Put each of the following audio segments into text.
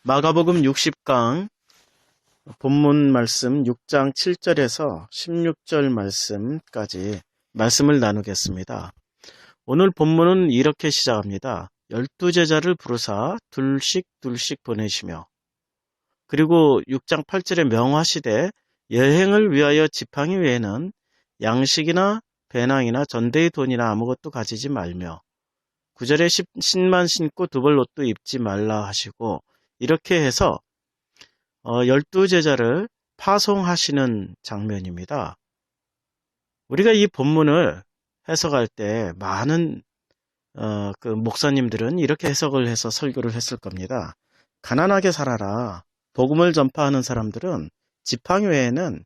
마가복음 60강 본문 말씀 6장 7절에서 16절 말씀까지 말씀을 나누겠습니다. 오늘 본문은 이렇게 시작합니다. 12제자를 부르사 둘씩 보내시며, 그리고 6장 8절에 명하시되 여행을 위하여 지팡이 외에는 양식이나 배낭이나 전대의 돈이나 아무것도 가지지 말며 9절에 신만 신고 두벌 옷도 입지 말라 하시고, 이렇게 해서 12제자를 파송하시는 장면입니다. 우리가 이 본문을 해석할 때 많은 그 목사님들은 이렇게 해석을 해서 설교를 했을 겁니다. 가난하게 살아라. 복음을 전파하는 사람들은 지팡이 외에는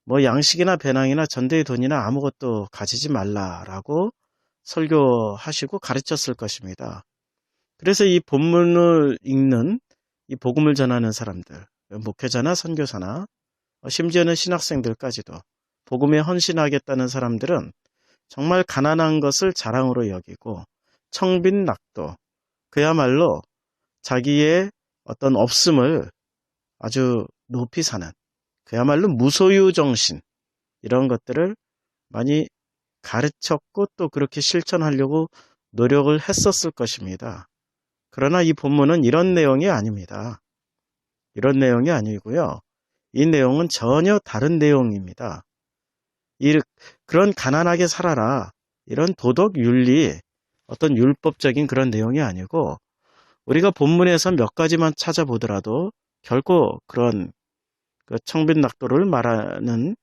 뭐 양식이나 배낭이나 전대의 돈이나 아무것도 가지지 말라라고 설교하시고 가르쳤을 것입니다. 그래서 이 본문을 읽는 이 복음을 전하는 사람들, 목회자나 선교사나 심지어는 신학생들까지도 복음에 헌신하겠다는 사람들은 정말 가난한 것을 자랑으로 여기고 청빈 낙도, 그야말로 자기의 어떤 없음을 아주 높이 사는, 그야말로 무소유 정신, 이런 것들을 많이 가르쳤고 또 그렇게 실천하려고 노력을 했었을 것입니다. 그러나 이 본문은 이런 내용이 아닙니다. 이런 내용이 아니고요. 이 내용은 전혀 다른 내용입니다. 그런 가난하게 살아라, 이런 도덕 윤리, 어떤 율법적인 그런 내용이 아니고, 우리가 본문에서 몇 가지만 찾아보더라도 결코 그런 청빈낙도를 말하는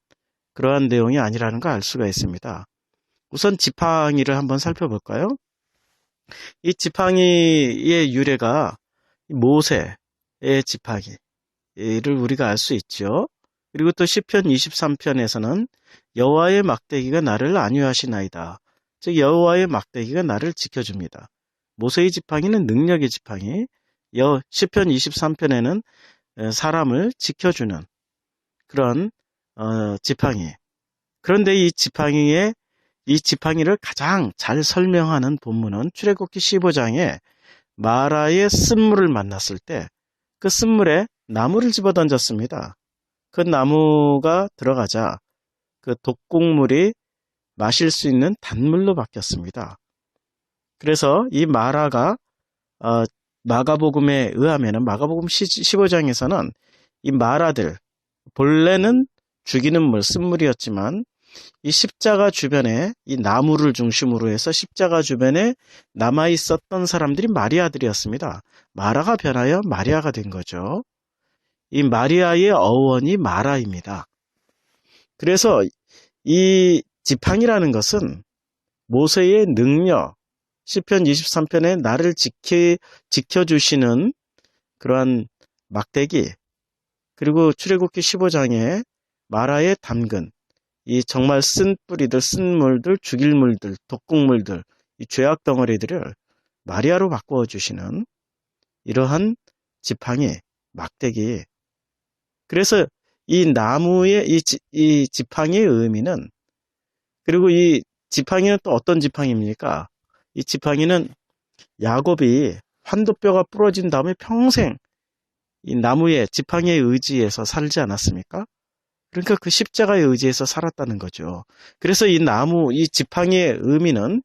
그러한 내용이 아니라는 걸 알 수가 있습니다. 우선 지팡이를 한번 살펴볼까요? 이 지팡이의 유래가 모세의 지팡이를 우리가 알 수 있죠. 그리고 또 시편 23편에서는 여호와의 막대기가 나를 안위하시나이다. 즉 여호와의 막대기가 나를 지켜줍니다. 모세의 지팡이는 능력의 지팡이, 시편 23편에는 사람을 지켜주는 그런 지팡이. 그런데 이 지팡이를 가장 잘 설명하는 본문은 출애굽기 15장에 마라의 쓴물을 만났을 때 그 쓴물에 나무를 집어 던졌습니다. 그 나무가 들어가자 그 독곡물이 마실 수 있는 단물로 바뀌었습니다. 그래서 이 마라가 마가복음에 의하면 마가복음 15장에서는 이 마라들, 본래는 죽이는 물, 쓴물이었지만 이 십자가 주변에 이 나무를 중심으로 해서 십자가 주변에 남아 있었던 사람들이 마리아들이었습니다. 마라가 변하여 마리아가 된 거죠. 이 마리아의 어원이 마라입니다. 그래서 이 지팡이라는 것은 모세의 능력, 시편 23편에 나를 지켜주시는 그러한 막대기, 그리고 출애굽기 15장에 마라의 담근, 이 정말 쓴 뿌리들, 쓴 물들, 죽일 물들, 독극물들, 이 죄악 덩어리들을 마리아로 바꾸어 주시는 이러한 지팡이, 막대기. 그래서 이 나무의 이 지팡이의 의미는, 그리고 이 지팡이는 또 어떤 지팡이입니까? 이 지팡이는 야곱이 환도뼈가 부러진 다음에 평생 이 나무의 지팡이에 의지해서 살지 않았습니까? 그러니까 그 십자가에 의지해서 살았다는 거죠. 그래서 이 지팡이의 의미는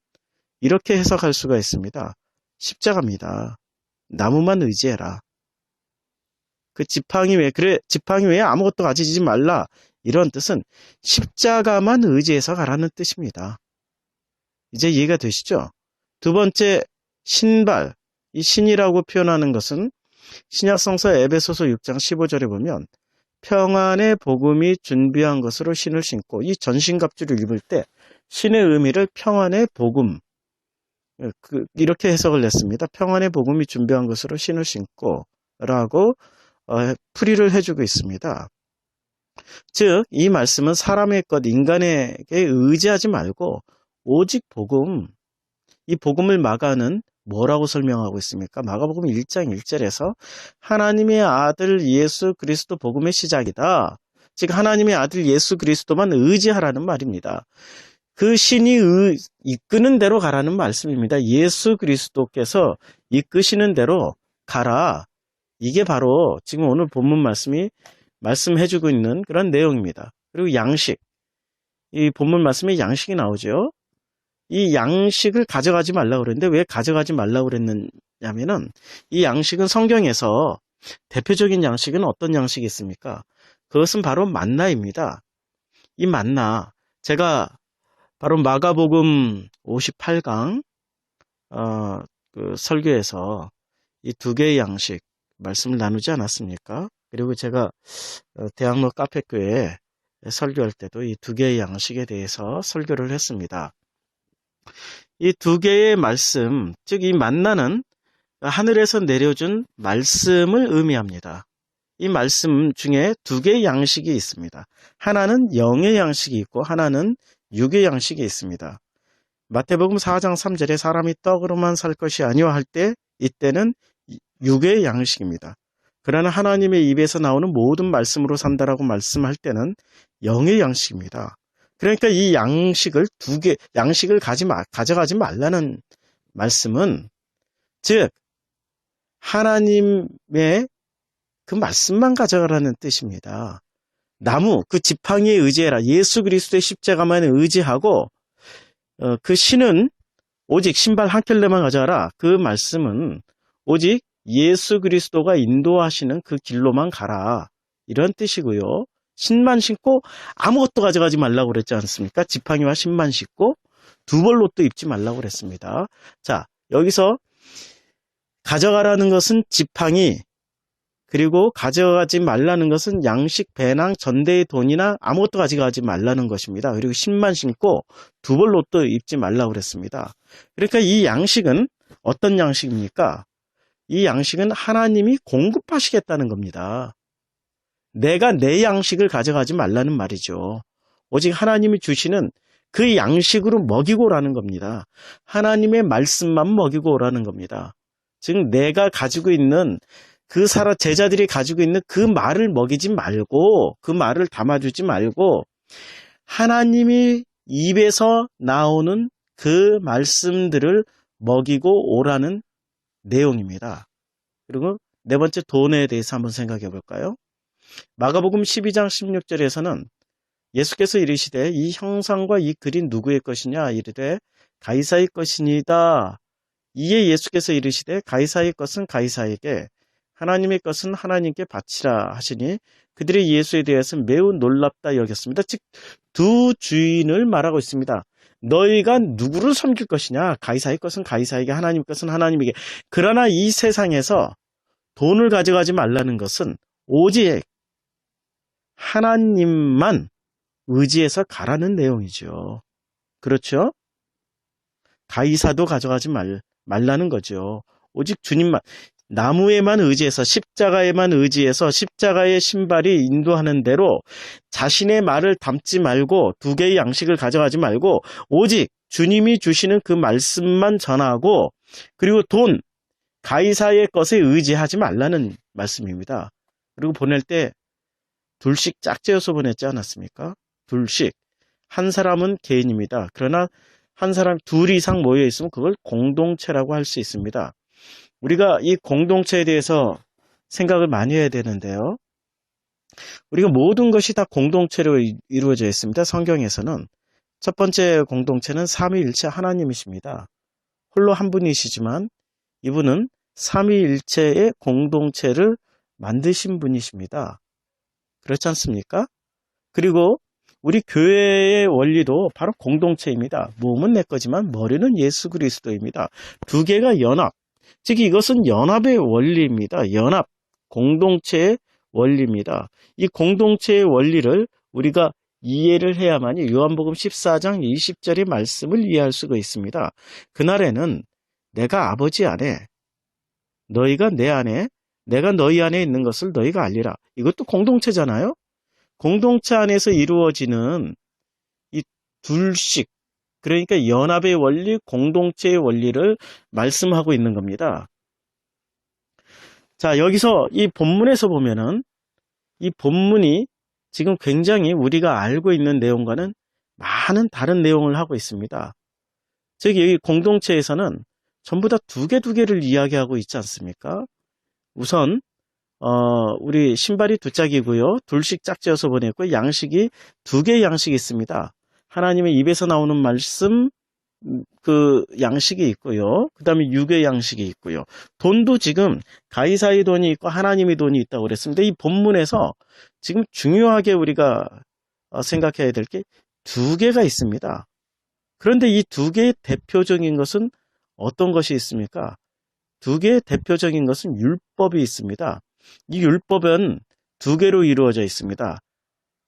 이렇게 해석할 수가 있습니다. 십자가입니다. 나무만 의지해라. 그 지팡이 외에 아무것도 가지지 말라. 이런 뜻은 십자가만 의지해서 가라는 뜻입니다. 이제 이해가 되시죠? 두 번째, 신발. 이 신이라고 표현하는 것은 신약성서 에베소서 6장 15절에 보면 평안의 복음이 준비한 것으로 신을 신고, 이 전신갑주를 입을 때 신의 의미를 평안의 복음, 이렇게 해석을 냈습니다. 평안의 복음이 준비한 것으로 신을 신고 라고 풀이를 해주고 있습니다. 즉 이 말씀은 사람의 것, 인간에게 의지하지 말고 오직 복음, 이 복음을 마가는 뭐라고 설명하고 있습니까? 마가복음 1장 1절에서 하나님의 아들 예수 그리스도 복음의 시작이다. 즉 하나님의 아들 예수 그리스도만 의지하라는 말입니다. 그 신이 이끄는 대로 가라는 말씀입니다. 예수 그리스도께서 이끄시는 대로 가라. 이게 바로 지금 오늘 본문 말씀이 말씀해주고 있는 그런 내용입니다. 그리고 양식, 이 본문 말씀에 양식이 나오죠. 이 양식을 가져가지 말라고 그랬는데 왜 가져가지 말라고 그랬냐면은 이 양식은 성경에서 대표적인 양식은 어떤 양식이 있습니까? 그것은 바로 만나입니다. 이 만나, 제가 바로 마가복음 58강 그 설교에서 이 두 개의 양식 말씀을 나누지 않았습니까? 그리고 제가 대학로 카페교회 설교할 때도 이 두 개의 양식에 대해서 설교를 했습니다. 이 두 개의 말씀, 즉 이 만나는 하늘에서 내려준 말씀을 의미합니다. 이 말씀 중에 두 개의 양식이 있습니다. 하나는 영의 양식이 있고 하나는 육의 양식이 있습니다. 마태복음 4장 3절에 사람이 떡으로만 살 것이 아니오 할 때 이때는 육의 양식입니다. 그러나 하나님의 입에서 나오는 모든 말씀으로 산다라고 말씀할 때는 영의 양식입니다. 그러니까 이 양식을 양식을 가져가지 말라는 말씀은 즉 하나님의 그 말씀만 가져가라는 뜻입니다. 나무, 그 지팡이에 의지해라. 예수 그리스도의 십자가만 의지하고 그 신은 오직 신발 한 켤레만 가져가라. 그 말씀은 오직 예수 그리스도가 인도하시는 그 길로만 가라. 이런 뜻이고요. 신만 신고 아무것도 가져가지 말라고 그랬지 않습니까? 지팡이와 신만 신고 두 벌 옷도 입지 말라고 그랬습니다. 자, 여기서 가져가라는 것은 지팡이, 그리고 가져가지 말라는 것은 양식, 배낭, 전대의 돈이나 아무것도 가져가지 말라는 것입니다. 그리고 신만 신고 두 벌 옷도 입지 말라고 그랬습니다. 그러니까 이 양식은 어떤 양식입니까? 이 양식은 하나님이 공급하시겠다는 겁니다. 내가 내 양식을 가져가지 말라는 말이죠. 오직 하나님이 주시는 그 양식으로 먹이고 오라는 겁니다. 하나님의 말씀만 먹이고 오라는 겁니다. 즉 내가 가지고 있는 그 제자들이 가지고 있는 그 말을 먹이지 말고 그 말을 담아주지 말고 하나님이 입에서 나오는 그 말씀들을 먹이고 오라는 내용입니다. 그리고 네 번째 돈에 대해서 한번 생각해 볼까요? 마가복음 12장 16절에서는 예수께서 이르시되 이 형상과 이 글이 누구의 것이냐 이르되 가이사의 것이니이다. 이에 예수께서 이르시되 가이사의 것은 가이사에게 하나님의 것은 하나님께 바치라 하시니 그들이 예수에 대해서 매우 놀랍다 여겼습니다. 즉 두 주인을 말하고 있습니다. 너희가 누구를 섬길 것이냐? 가이사의 것은 가이사에게, 하나님의 것은 하나님에게. 그러나 이 세상에서 돈을 가져가지 말라는 것은 오직 하나님만 의지해서 가라는 내용이죠. 그렇죠? 가이사도 가져가지 말라는 거죠. 오직 주님만, 나무에만 의지해서, 십자가에만 의지해서 십자가의 신발이 인도하는 대로 자신의 말을 담지 말고 두 개의 양식을 가져가지 말고 오직 주님이 주시는 그 말씀만 전하고 그리고 돈, 가이사의 것에 의지하지 말라는 말씀입니다. 그리고 보낼 때 둘씩 짝지어서 보냈지 않았습니까? 둘씩. 한 사람은 개인입니다. 그러나 한 사람 둘 이상 모여 있으면 그걸 공동체라고 할 수 있습니다. 우리가 이 공동체에 대해서 생각을 많이 해야 되는데요. 우리가 모든 것이 다 공동체로 이루어져 있습니다. 성경에서는 첫 번째 공동체는 삼위일체 하나님이십니다. 홀로 한 분이시지만 이분은 삼위일체의 공동체를 만드신 분이십니다. 그렇지 않습니까? 그리고 우리 교회의 원리도 바로 공동체입니다. 몸은 내 거지만 머리는 예수 그리스도입니다. 두 개가 연합, 즉 이것은 연합의 원리입니다. 연합, 공동체의 원리입니다. 이 공동체의 원리를 우리가 이해를 해야만이 요한복음 14장 20절의 말씀을 이해할 수가 있습니다. 그날에는 내가 아버지 안에, 너희가 내 안에, 내가 너희 안에 있는 것을 너희가 알리라. 이것도 공동체잖아요. 공동체 안에서 이루어지는 이 둘씩, 그러니까 연합의 원리, 공동체의 원리를 말씀하고 있는 겁니다. 자, 여기서 이 본문에서 보면은 이 본문이 지금 굉장히 우리가 알고 있는 내용과는 많은 다른 내용을 하고 있습니다. 즉, 이 공동체에서는 전부 다 두 개를 이야기하고 있지 않습니까? 우선 우리 신발이 2짝이고요. 둘씩 짝지어서 보냈고 양식이 2개의 양식이 있습니다. 하나님의 입에서 나오는 말씀 그 양식이 있고요. 그 다음에 육의 양식이 있고요. 돈도 지금 가이사의 돈이 있고 하나님의 돈이 있다고 그랬습니다. 이 본문에서 지금 중요하게 우리가 생각해야 될 게 2개가 있습니다. 그런데 이 2개의 대표적인 것은 어떤 것이 있습니까? 2개의 대표적인 것은 율법이 있습니다. 이 율법은 2개로 이루어져 있습니다.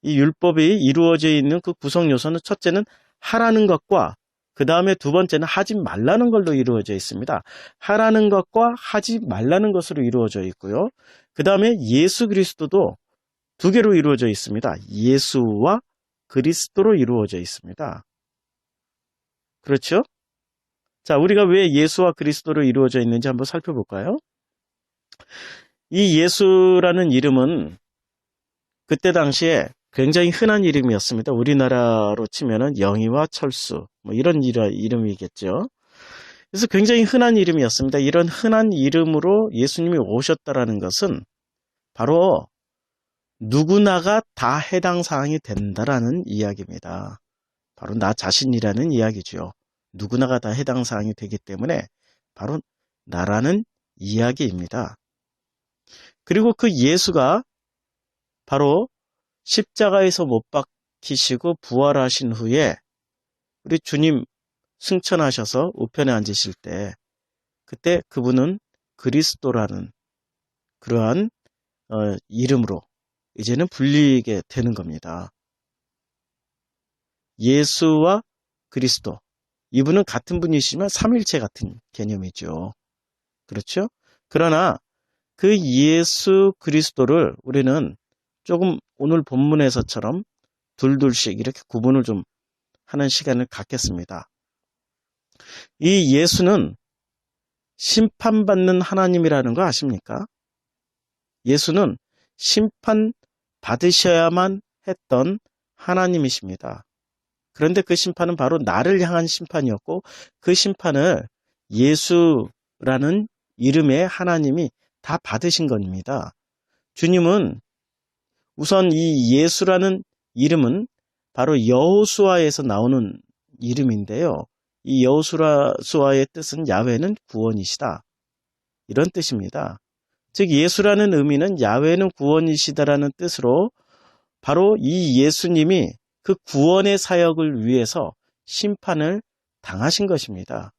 이 율법이 이루어져 있는 그 구성 요소는 첫째는 하라는 것과 그 다음에 2번째는 하지 말라는 걸로 이루어져 있습니다. 하라는 것과 하지 말라는 것으로 이루어져 있고요. 그 다음에 예수 그리스도도 2개로 이루어져 있습니다. 예수와 그리스도로 이루어져 있습니다. 그렇죠? 자, 우리가 왜 예수와 그리스도로 이루어져 있는지 한번 살펴볼까요? 이 예수라는 이름은 그때 당시에 굉장히 흔한 이름이었습니다. 우리나라로 치면은 영희와 철수, 뭐 이런 이름이겠죠. 그래서 굉장히 흔한 이름이었습니다. 이런 흔한 이름으로 예수님이 오셨다라는 것은 바로 누구나가 다 해당 사항이 된다라는 이야기입니다. 바로 나 자신이라는 이야기죠. 누구나가 다 해당 사항이 되기 때문에 바로 나라는 이야기입니다. 그리고 그 예수가 바로 십자가에서 못 박히시고 부활하신 후에 우리 주님 승천하셔서 우편에 앉으실 때 그때 그분은 그리스도라는 그러한 이름으로 이제는 불리게 되는 겁니다. 예수와 그리스도, 이분은 같은 분이시지만 삼일체 같은 개념이죠. 그렇죠? 그러나 그 예수 그리스도를 우리는 조금 오늘 본문에서처럼 둘둘씩 이렇게 구분을 좀 하는 시간을 갖겠습니다. 이 예수는 심판받는 하나님이라는 거 아십니까? 예수는 심판받으셔야만 했던 하나님이십니다. 그런데 그 심판은 바로 나를 향한 심판이었고 그 심판을 예수라는 이름의 하나님이 다 받으신 겁니다. 주님은 우선 이 예수라는 이름은 바로 여호수아에서 나오는 이름인데요. 이 여호수아의 뜻은 야훼는 구원이시다. 이런 뜻입니다. 즉 예수라는 의미는 야훼는 구원이시다라는 뜻으로 바로 이 예수님이 그 구원의 사역을 위해서 심판을 당하신 것입니다.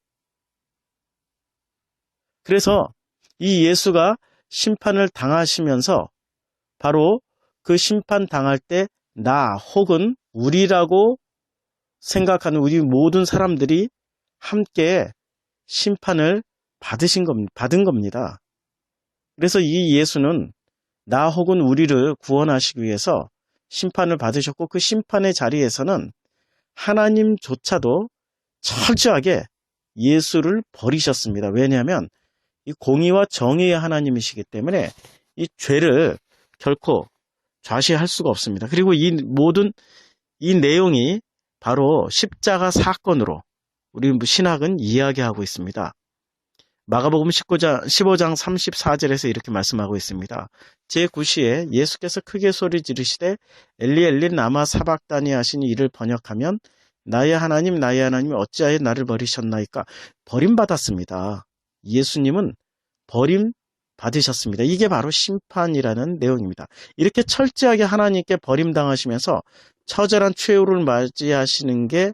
그래서 이 예수가 심판을 당하시면서 바로 그 심판 당할 때 나 혹은 우리라고 생각하는 우리 모든 사람들이 함께 심판을 받은 겁니다. 그래서 이 예수는 나 혹은 우리를 구원하시기 위해서 심판을 받으셨고 그 심판의 자리에서는 하나님조차도 철저하게 예수를 버리셨습니다. 왜냐하면 이 공의와 정의의 하나님이시기 때문에 이 죄를 결코 좌시할 수가 없습니다. 그리고 이 모든 이 내용이 바로 십자가 사건으로 우리 신학은 이야기하고 있습니다. 마가복음 15장 34절에서 이렇게 말씀하고 있습니다. 제9시에 예수께서 크게 소리 지르시되 엘리 엘리 라마 사박다니 하시니 이를 번역하면 나의 하나님 어찌하여 나를 버리셨나이까. 버림받았습니다. 예수님은 버림받으셨습니다. 이게 바로 심판이라는 내용입니다. 이렇게 철저하게 하나님께 버림당하시면서 처절한 최후를 맞이하시는 게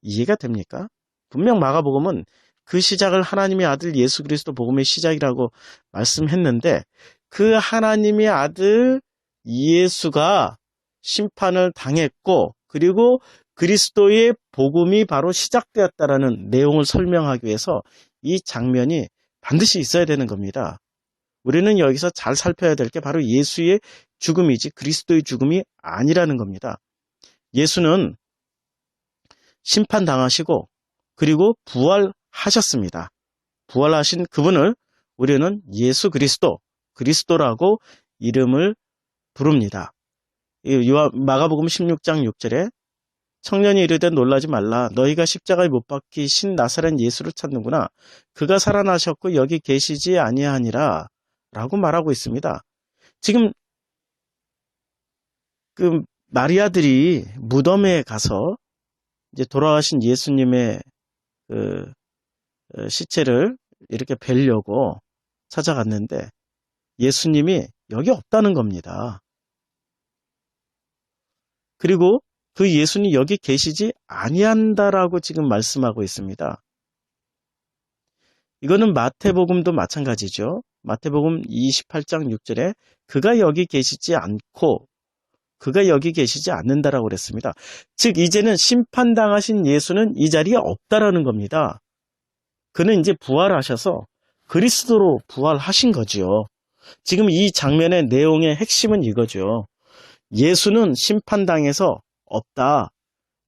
이해가 됩니까? 분명 마가복음은 그 시작을 하나님의 아들 예수 그리스도 복음의 시작이라고 말씀했는데 그 하나님의 아들 예수가 심판을 당했고 그리고 그리스도의 복음이 바로 시작되었다라는 내용을 설명하기 위해서 이 장면이 반드시 있어야 되는 겁니다. 우리는 여기서 잘 살펴야 될 게 바로 예수의 죽음이지 그리스도의 죽음이 아니라는 겁니다. 예수는 심판당하시고 그리고 부활하셨습니다. 부활하신 그분을 우리는 예수 그리스도라고 이름을 부릅니다. 마가복음 16장 6절에 청년이 이르되 놀라지 말라. 너희가 십자가에 못 박히신 나사렛 예수를 찾는구나. 그가 살아나셨고 여기 계시지 아니하니라 라고 말하고 있습니다. 지금 그 마리아들이 무덤에 가서 이제 돌아가신 예수님의 그 시체를 이렇게 뵈려고 찾아갔는데 예수님이 여기 없다는 겁니다. 그리고 그 예수님 여기 계시지 아니한다라고 지금 말씀하고 있습니다. 이거는 마태복음도 마찬가지죠. 마태복음 28장 6절에 그가 여기 계시지 않고 그가 여기 계시지 않는다라고 그랬습니다. 즉 이제는 심판당하신 예수는 이 자리에 없다라는 겁니다. 그는 이제 부활하셔서 그리스도로 부활하신 거죠. 지금 이 장면의 내용의 핵심은 이거죠. 예수는 심판당해서 없다.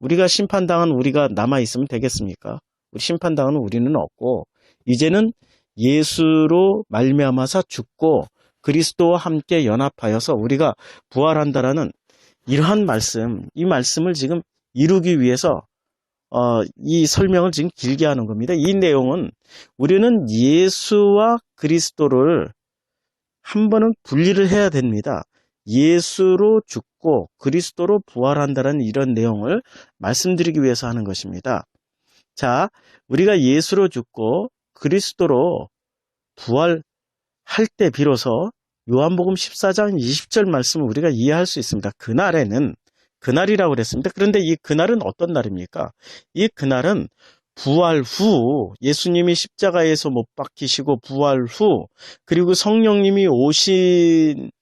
우리가 심판당한 우리가 남아있으면 되겠습니까? 우리 심판당한 우리는 없고 이제는 예수로 말미암아서 죽고 그리스도와 함께 연합하여서 우리가 부활한다라는 이러한 말씀, 이 말씀을 지금 이루기 위해서 이 설명을 지금 길게 하는 겁니다. 이 내용은 우리는 예수와 그리스도를 한 번은 분리를 해야 됩니다. 예수로 죽고 그리스도로 부활한다는 이런 내용을 말씀드리기 위해서 하는 것입니다. 자, 우리가 예수로 죽고 그리스도로 부활할 때 비로소 요한복음 14장 20절 말씀을 우리가 이해할 수 있습니다. 그날에는, 그날이라고 그랬습니다. 그런데 이 그날은 어떤 날입니까? 이 그날은 부활 후, 예수님이 십자가에서 못 박히시고 부활 후, 그리고 성령님이 오신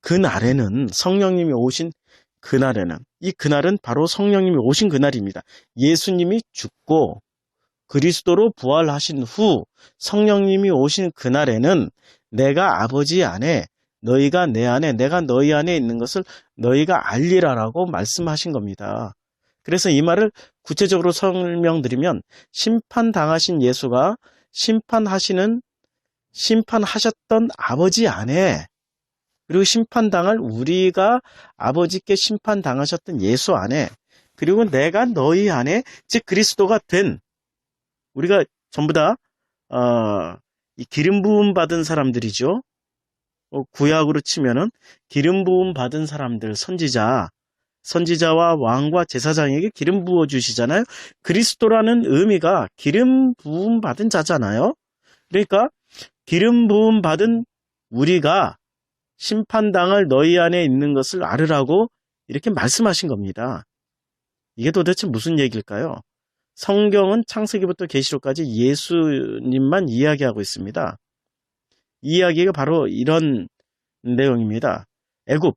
그날에는, 성령님이 오신 그날에는, 이 그날은 바로 성령님이 오신 그날입니다. 예수님이 죽고 그리스도로 부활하신 후 성령님이 오신 그날에는 내가 아버지 안에 너희가 내 안에 내가 너희 안에 있는 것을 너희가 알리라라고 말씀하신 겁니다. 그래서 이 말을 구체적으로 설명드리면 심판당하신 예수가 심판하셨던 아버지 안에 그리고 심판당할 우리가 아버지께 심판당하셨던 예수 안에 그리고 내가 너희 안에 즉 그리스도가 된 우리가 전부 다 이 기름 부음 받은 사람들이죠. 구약으로 치면은 기름 부음 받은 사람들, 선지자와 왕과 제사장에게 기름 부어 주시잖아요. 그리스도라는 의미가 기름 부음 받은 자잖아요. 그러니까 기름 부음 받은 우리가 심판당할 너희 안에 있는 것을 알으라고 이렇게 말씀하신 겁니다. 이게 도대체 무슨 얘기일까요? 성경은 창세기부터 계시록까지 예수님만 이야기하고 있습니다. 이 이야기가 바로 이런 내용입니다. 애굽.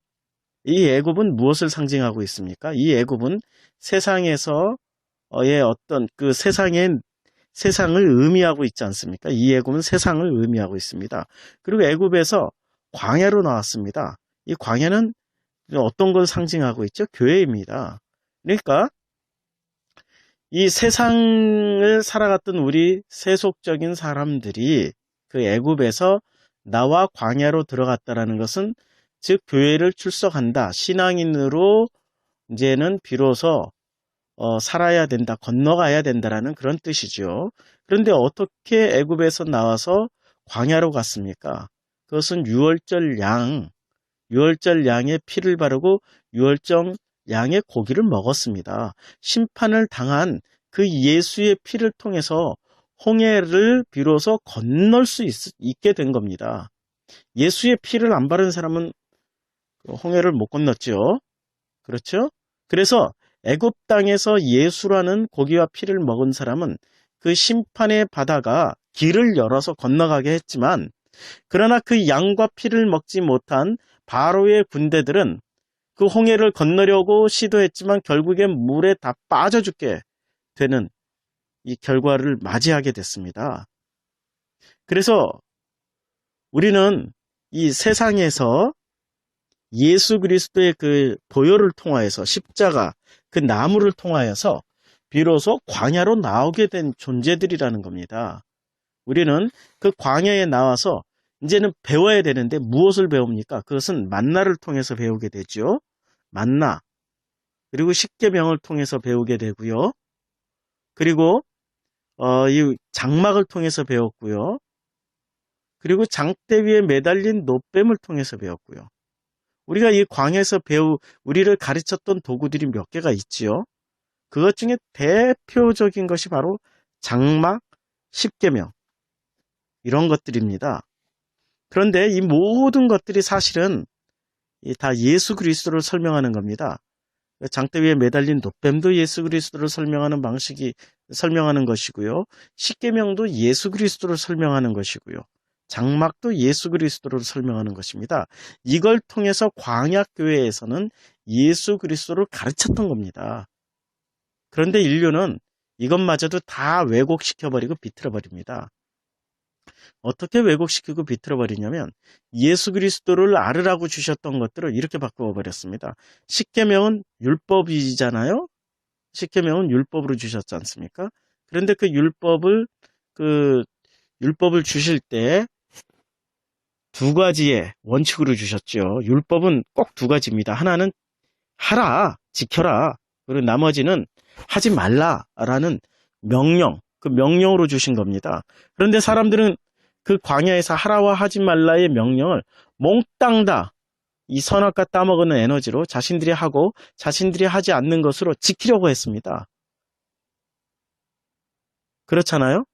이 애굽은 무엇을 상징하고 있습니까? 이 애굽은 세상에서의 어떤 그 세상을 의미하고 있지 않습니까? 이 애굽은 세상을 의미하고 있습니다. 그리고 애굽에서 광야로 나왔습니다. 이 광야는 어떤 걸 상징하고 있죠? 교회입니다. 그러니까 이 세상을 살아갔던 우리 세속적인 사람들이 그 애굽에서 나와 광야로 들어갔다라는 것은 즉 교회를 출석한다. 신앙인으로 이제는 비로소 살아야 된다. 건너가야 된다라는 그런 뜻이죠. 그런데 어떻게 애굽에서 나와서 광야로 갔습니까? 그것은 유월절 양의 피를 바르고 유월절 양의 고기를 먹었습니다. 심판을 당한 그 예수의 피를 통해서 홍해를 비로소 건널 수 있게 된 겁니다. 예수의 피를 안 바른 사람은 홍해를 못 건넜죠. 그렇죠? 그래서 애굽 땅에서 예수라는 고기와 피를 먹은 사람은 그 심판의 바다가 길을 열어서 건너가게 했지만 그러나 그 양과 피를 먹지 못한 바로의 군대들은 그 홍해를 건너려고 시도했지만 결국엔 물에 다 빠져 죽게 되는 이 결과를 맞이하게 됐습니다. 그래서 우리는 이 세상에서 예수 그리스도의 그 보혈을 통하여서 십자가, 그 나무를 통하여서 비로소 광야로 나오게 된 존재들이라는 겁니다. 우리는 그 광야에 나와서 이제는 배워야 되는데 무엇을 배웁니까? 그것은 만나를 통해서 배우게 되죠. 만나. 그리고 십계명을 통해서 배우게 되고요. 그리고 이 장막을 통해서 배웠고요. 그리고 장대 위에 매달린 노뱀을 통해서 배웠고요. 우리가 이 광야에서 우리를 가르쳤던 도구들이 몇 개가 있지요. 그것 중에 대표적인 것이 바로 장막, 십계명 이런 것들입니다. 그런데 이 모든 것들이 사실은 다 예수 그리스도를 설명하는 겁니다. 장대 위에 매달린 놋뱀도 예수 그리스도를 설명하는 것이고요. 십계명도 예수 그리스도를 설명하는 것이고요. 장막도 예수 그리스도를 설명하는 것입니다. 이걸 통해서 광야교회에서는 예수 그리스도를 가르쳤던 겁니다. 그런데 인류는 이것마저도 다 왜곡시켜버리고 비틀어버립니다. 어떻게 왜곡시키고 비틀어버리냐면 예수 그리스도를 알으라고 주셨던 것들을 이렇게 바꾸어버렸습니다. 십계명은 율법이잖아요. 십계명은 율법으로 주셨지 않습니까? 그런데 그 율법을 주실 때 두 가지의 원칙으로 주셨죠. 율법은 꼭 두 가지입니다. 하나는 하라, 지켜라. 그리고 나머지는 하지 말라라는 명령, 그 명령으로 주신 겁니다. 그런데 사람들은 그 광야에서 하라와 하지 말라의 명령을 몽땅 다 이 선악과 따먹는 에너지로 자신들이 하고 자신들이 하지 않는 것으로 지키려고 했습니다. 그렇잖아요?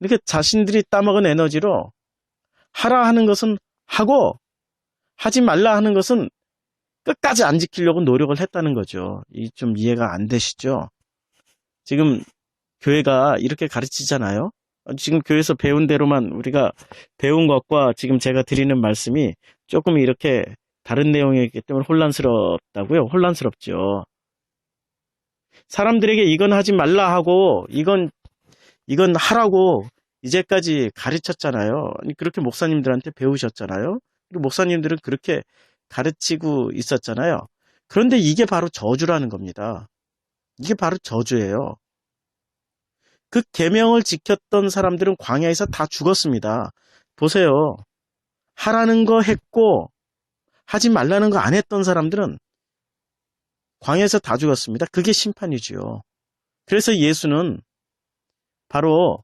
이렇게 자신들이 따먹은 에너지로 하라 하는 것은 하고 하지 말라 하는 것은 끝까지 안 지키려고 노력을 했다는 거죠. 좀 이해가 안 되시죠? 지금 교회가 이렇게 가르치잖아요. 지금 교회에서 배운 대로만 우리가 배운 것과 지금 제가 드리는 말씀이 조금 이렇게 다른 내용이기 때문에 혼란스럽다고요? 혼란스럽죠. 사람들에게 이건 하지 말라 하고 이건 하라고 이제까지 가르쳤잖아요. 그렇게 목사님들한테 배우셨잖아요. 그리고 목사님들은 그렇게 가르치고 있었잖아요. 그런데 이게 바로 저주라는 겁니다. 이게 바로 저주예요. 그 계명을 지켰던 사람들은 광야에서 다 죽었습니다. 보세요. 하라는 거 했고 하지 말라는 거 안 했던 사람들은 광야에서 다 죽었습니다. 그게 심판이지요. 그래서 예수는 바로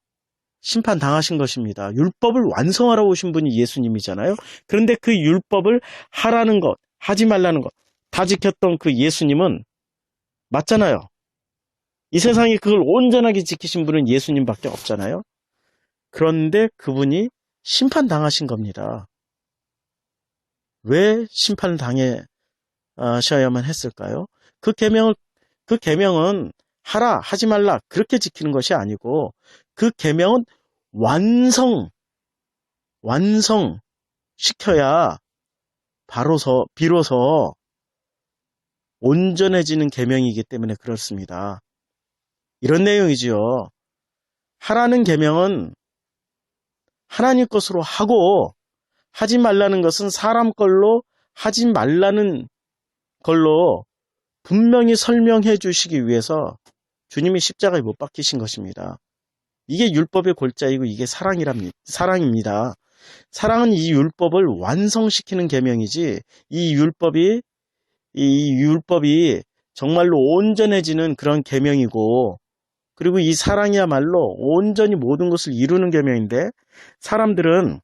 심판당하신 것입니다. 율법을 완성하러 오신 분이 예수님이잖아요. 그런데 그 율법을 하라는 것, 하지 말라는 것 다 지켰던 그 예수님은 맞잖아요. 이 세상에 그걸 온전하게 지키신 분은 예수님밖에 없잖아요. 그런데 그분이 심판당하신 겁니다. 왜 심판을 당하셔야만 했을까요? 그 계명은 하라, 하지 말라 그렇게 지키는 것이 아니고 그 계명은 완성시켜야 비로소 온전해지는 계명이기 때문에 그렇습니다. 이런 내용이지요. 하라는 계명은 하나님 것으로 하고 하지 말라는 것은 사람 걸로 하지 말라는 걸로 분명히 설명해 주시기 위해서 주님이 십자가에 못 박히신 것입니다. 이게 율법의 골자이고 이게 사랑입니다. 사랑은 이 율법을 완성시키는 계명이지 이 율법이 정말로 온전해지는 그런 계명이고 그리고 이 사랑이야말로 온전히 모든 것을 이루는 계명인데 사람들은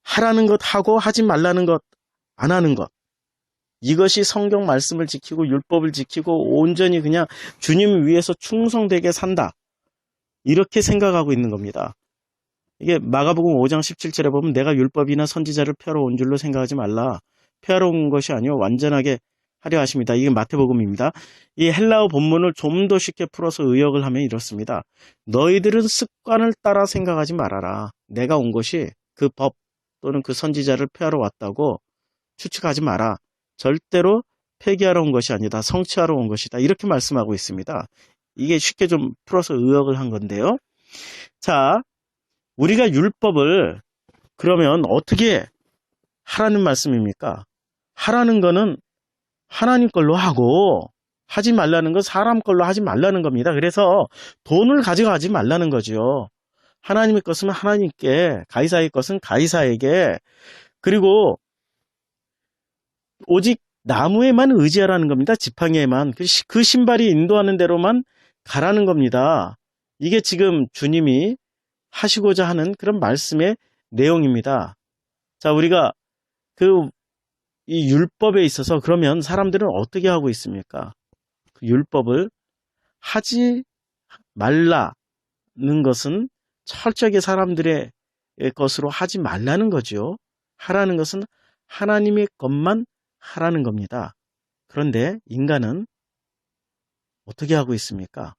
하라는 것 하고 하지 말라는 것 안 하는 것 이것이 성경 말씀을 지키고 율법을 지키고 온전히 그냥 주님을 위해서 충성되게 산다. 이렇게 생각하고 있는 겁니다. 이게 마가복음 5장 17절에 보면 내가 율법이나 선지자를 펴러 온 줄로 생각하지 말라. 펴러 온 것이 아니요 완전하게 하려 하십니다. 이게 마태복음입니다. 이 헬라어 본문을 좀 더 쉽게 풀어서 의역을 하면 이렇습니다. 너희들은 습관을 따라 생각하지 말아라. 내가 온 것이 그 법 또는 그 선지자를 폐하러 왔다고 추측하지 마라. 절대로 폐기하러 온 것이 아니다. 성취하러 온 것이다. 이렇게 말씀하고 있습니다. 이게 쉽게 좀 풀어서 의역을 한 건데요. 자, 우리가 율법을 그러면 어떻게 하라는 말씀입니까? 하라는 거는 하나님 걸로 하고 하지 말라는 건 사람 걸로 하지 말라는 겁니다. 그래서 돈을 가져가지 말라는 거죠. 하나님의 것은 하나님께, 가이사의 것은 가이사에게, 그리고 오직 나무에만 의지하라는 겁니다. 지팡이에만. 그 신발이 인도하는 대로만 가라는 겁니다. 이게 지금 주님이 하시고자 하는 그런 말씀의 내용입니다. 자, 우리가 그 이 율법에 있어서 그러면 사람들은 어떻게 하고 있습니까? 그 율법을 하지 말라는 것은 철저하게 사람들의 것으로 하지 말라는 거죠. 하라는 것은 하나님의 것만 하라는 겁니다. 그런데 인간은 어떻게 하고 있습니까?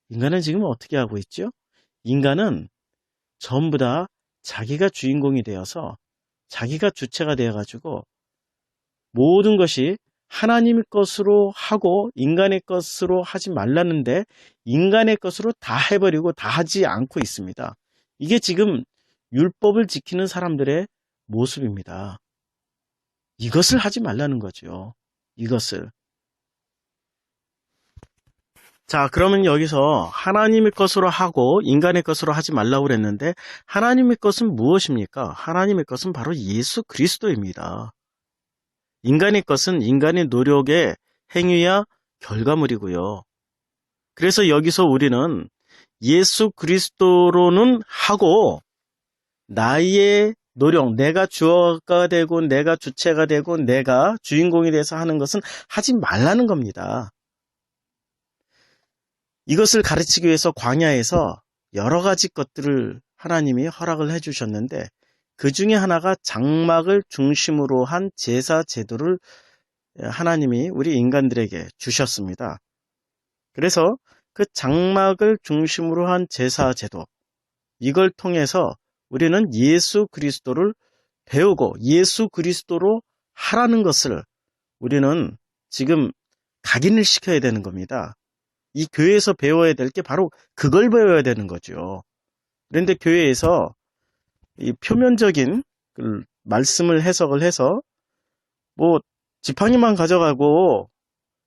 인간은 지금 어떻게 하고 있죠? 인간은 전부 다 자기가 주인공이 되어서 자기가 주체가 되어가지고 모든 것이 하나님의 것으로 하고 인간의 것으로 하지 말라는데 인간의 것으로 다 해버리고 다 하지 않고 있습니다. 이게 지금 율법을 지키는 사람들의 모습입니다. 이것을 하지 말라는 거죠. 이것을. 자, 그러면 여기서 하나님의 것으로 하고 인간의 것으로 하지 말라고 그랬는데 하나님의 것은 무엇입니까? 하나님의 것은 바로 예수 그리스도입니다. 인간의 것은 인간의 노력의 행위야 결과물이고요. 그래서 여기서 우리는 예수 그리스도로는 하고 나의 노력, 내가 주어가 되고 내가 주체가 되고 내가 주인공이 돼서 하는 것은 하지 말라는 겁니다. 이것을 가르치기 위해서 광야에서 여러 가지 것들을 하나님이 허락을 해주셨는데 그 중에 하나가 장막을 중심으로 한 제사 제도를 하나님이 우리 인간들에게 주셨습니다. 그래서 그 장막을 중심으로 한 제사 제도, 이걸 통해서 우리는 예수 그리스도를 배우고 예수 그리스도로 하라는 것을 우리는 지금 각인을 시켜야 되는 겁니다. 이 교회에서 배워야 될 게 바로 그걸 배워야 되는 거죠. 그런데 교회에서 이 표면적인 그 말씀을 해석을 해서 뭐 지팡이만 가져가고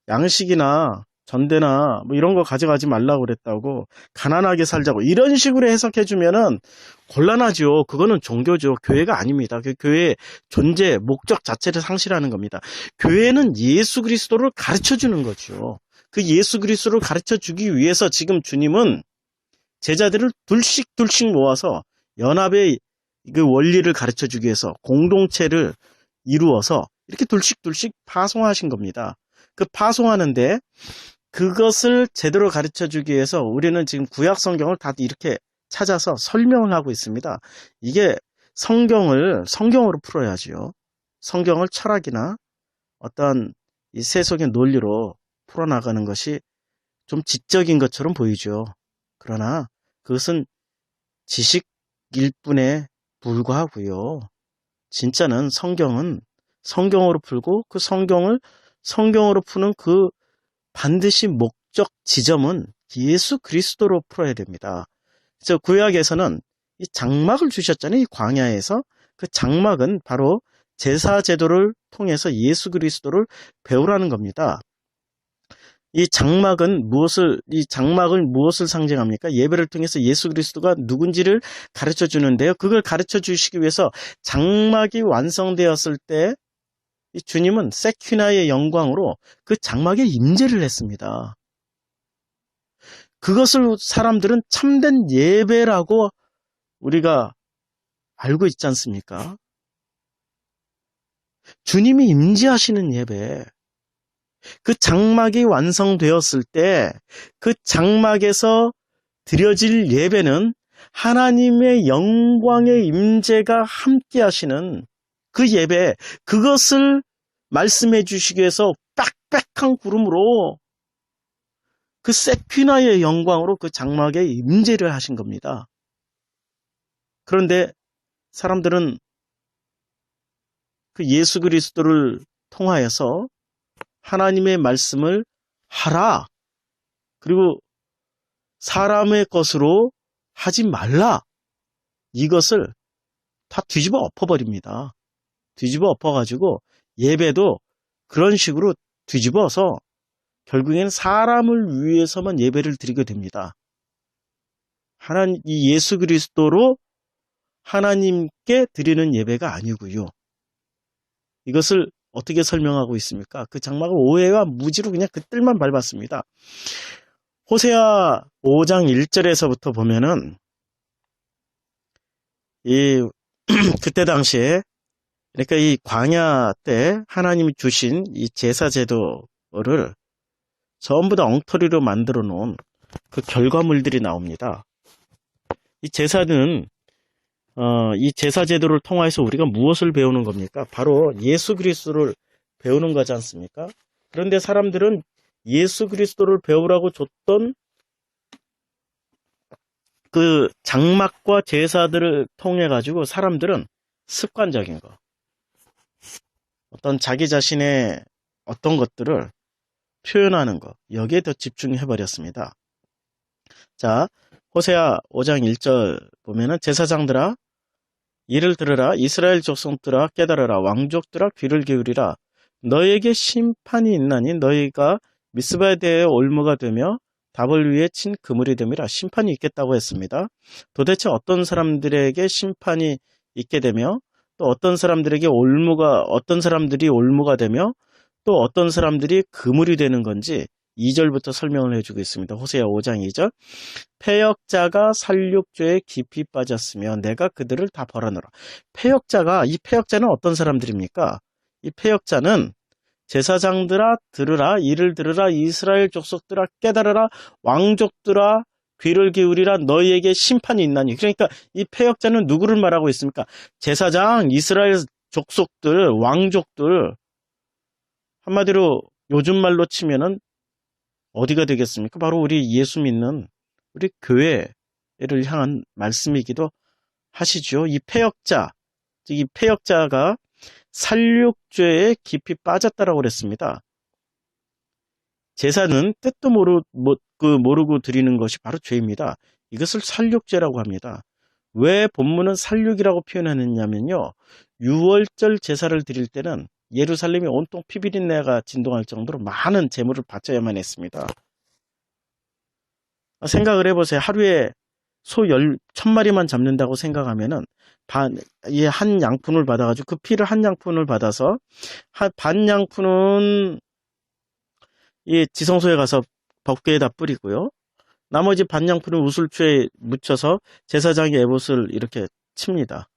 양식이나 전대나 뭐 이런 거 가져가지 말라고 그랬다고 가난하게 살자고 이런 식으로 해석해 주면은 곤란하죠. 그거는 종교죠. 교회가 아닙니다. 그 교회의 존재, 목적 자체를 상실하는 겁니다. 교회는 예수 그리스도를 가르쳐 주는 거죠. 그 예수 그리스도를 가르쳐 주기 위해서 지금 주님은 제자들을 둘씩 모아서 연합의 그 원리를 가르쳐 주기 위해서 공동체를 이루어서 이렇게 둘씩 파송하신 겁니다. 그 파송하는데 그것을 제대로 가르쳐 주기 위해서 우리는 지금 구약 성경을 다 이렇게 찾아서 설명을 하고 있습니다. 이게 성경으로 풀어야지요. 성경을 철학이나 어떤 이 세속의 논리로 풀어나가는 것이 좀 지적인 것처럼 보이죠. 그러나 그것은 지식일 뿐에 불과하고요. 진짜는 성경은 성경으로 풀고 그 성경으로 푸는 그 반드시 목적 지점은 예수 그리스도로 풀어야 됩니다. 그래서 구약에서는 이 장막을 주셨잖아요. 이 광야에서. 그 장막은 바로 제사 제도를 통해서 예수 그리스도를 배우라는 겁니다. 이 장막을 무엇을 상징합니까? 예배를 통해서 예수 그리스도가 누군지를 가르쳐 주는데요. 그걸 가르쳐 주시기 위해서 장막이 완성되었을 때 이 주님은 세퀴나의 영광으로 그 장막에 임재를 했습니다. 그것을 사람들은 참된 예배라고 우리가 알고 있지 않습니까? 주님이 임재하시는 예배. 그 장막이 완성되었을 때 그 장막에서 드려질 예배는 하나님의 영광의 임재가 함께 하시는 그 예배, 그것을 말씀해 주시기 위해서 빽빽한 구름으로 그 세퀴나의 영광으로 그 장막에 임재를 하신 겁니다. 그런데 사람들은 그 예수 그리스도를 통하여서 하나님의 말씀을 하라. 그리고 사람의 것으로 하지 말라. 이것을 다 뒤집어 엎어버립니다. 뒤집어 엎어가지고 예배도 그런 식으로 뒤집어서 결국에는 사람을 위해서만 예배를 드리게 됩니다. 이 예수 그리스도로 하나님께 드리는 예배가 아니고요. 이것을 어떻게 설명하고 있습니까? 그 장막을 오해와 무지로 그냥 그 뜰만 밟았습니다. 호세아 5장 1절에서부터 보면은 그때 당시에 그러니까 이 광야 때 하나님이 주신 이 제사 제도를 전부 다 엉터리로 만들어 놓은 그 결과물들이 나옵니다. 이 제사는 이 제사 제도를 통해서 우리가 무엇을 배우는 겁니까? 바로 예수 그리스도를 배우는 거지 않습니까? 그런데 사람들은 예수 그리스도를 배우라고 줬던 그 장막과 제사들을 통해 가지고 사람들은 습관적인 거, 어떤 자기 자신의 어떤 것들을 표현하는 거, 여기에 더 집중해 버렸습니다. 자, 호세아 5장 1절 보면은 제사장들아 이를 들으라 이스라엘 족속들아 깨달으라 왕족들아 귀를 기울이라 너에게 심판이 있나니 너희가 미스바에 대해 올무가 되며 답을 위해 친 그물이 됨이라. 심판이 있겠다고 했습니다. 도대체 어떤 사람들에게 심판이 있게 되며 또 어떤 사람들이 올무가 되며 또 어떤 사람들이 그물이 되는 건지 2절부터 설명을 해주고 있습니다. 호세아 5장 2절 패역자가 살육죄에 깊이 빠졌으며 내가 그들을 다 벌하노라. 이 패역자는 어떤 사람들입니까? 이 패역자는 제사장들아 들으라 이를 들으라 이스라엘 족속들아 깨달으라 왕족들아 귀를 기울이라 너희에게 심판이 있나니. 그러니까 이 패역자는 누구를 말하고 있습니까? 제사장, 이스라엘 족속들, 왕족들. 한마디로 요즘 말로 치면은 어디가 되겠습니까? 바로 우리 예수 믿는 우리 교회를 향한 말씀이기도 하시죠. 이 패역자가 살육죄에 깊이 빠졌다라고 그랬습니다. 제사는 뜻도 모르고 드리는 것이 바로 죄입니다. 이것을 살육죄라고 합니다. 왜 본문은 살육이라고 표현하느냐면요. 유월절 제사를 드릴 때는 예루살렘이 온통 피비린내가 진동할 정도로 많은 제물을 바쳐야만 했습니다. 생각을 해보세요. 하루에 소 1000마리만 잡는다고 생각하면은 한 양푼을 받아가지고 그 피를 한 양푼을 받아서 반 양푼은 이 지성소에 가서 법궤에다 뿌리고요. 나머지 반 양푼은 우슬초에 묻혀서 제사장의 에봇을 이렇게 칩니다.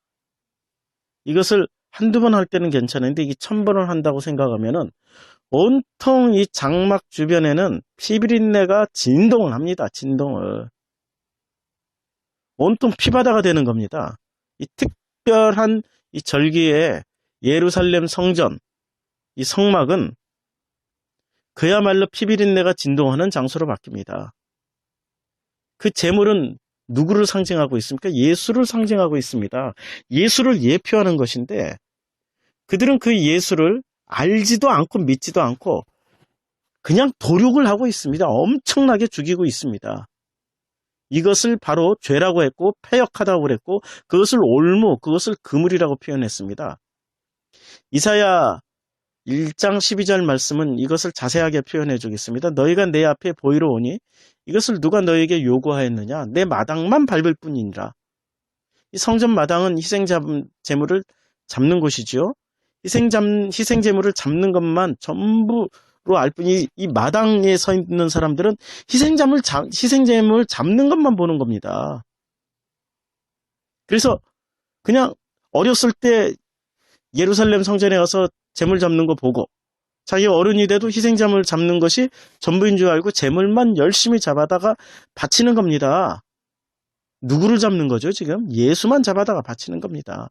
이것을 한두 번 할 때는 괜찮은데 이게 1000번을 한다고 생각하면은 온통 이 장막 주변에는 피비린내가 진동을 합니다. 진동을. 온통 피바다가 되는 겁니다. 이 특별한 이 절기에 예루살렘 성전, 이 성막은 그야말로 피비린내가 진동하는 장소로 바뀝니다. 그 제물은 누구를 상징하고 있습니까? 예수를 상징하고 있습니다. 예수를 예표하는 것인데 그들은 그 예수를 알지도 않고 믿지도 않고 그냥 도륙을 하고 있습니다. 엄청나게 죽이고 있습니다. 이것을 바로 죄라고 했고 패역하다고 그랬고 그것을 그것을 그물이라고 표현했습니다. 이사야 1장 12절 말씀은 이것을 자세하게 표현해 주겠습니다. 너희가 내 앞에 보이러 오니 이것을 누가 너에게 요구하였느냐? 내 마당만 밟을 뿐이니라. 이 성전 마당은 희생제물을 잡는 곳이죠. 희생제물을 잡는 것만 전부로 알 뿐이 이 마당에 서 있는 사람들은 희생제물 잡는 것만 보는 겁니다. 그래서 그냥 어렸을 때 예루살렘 성전에 가서 제물 잡는 거 보고 자기 어른이 돼도 희생제물 잡는 것이 전부인 줄 알고 제물만 열심히 잡아다가 바치는 겁니다. 누구를 잡는 거죠, 지금? 예수만 잡아다가 바치는 겁니다.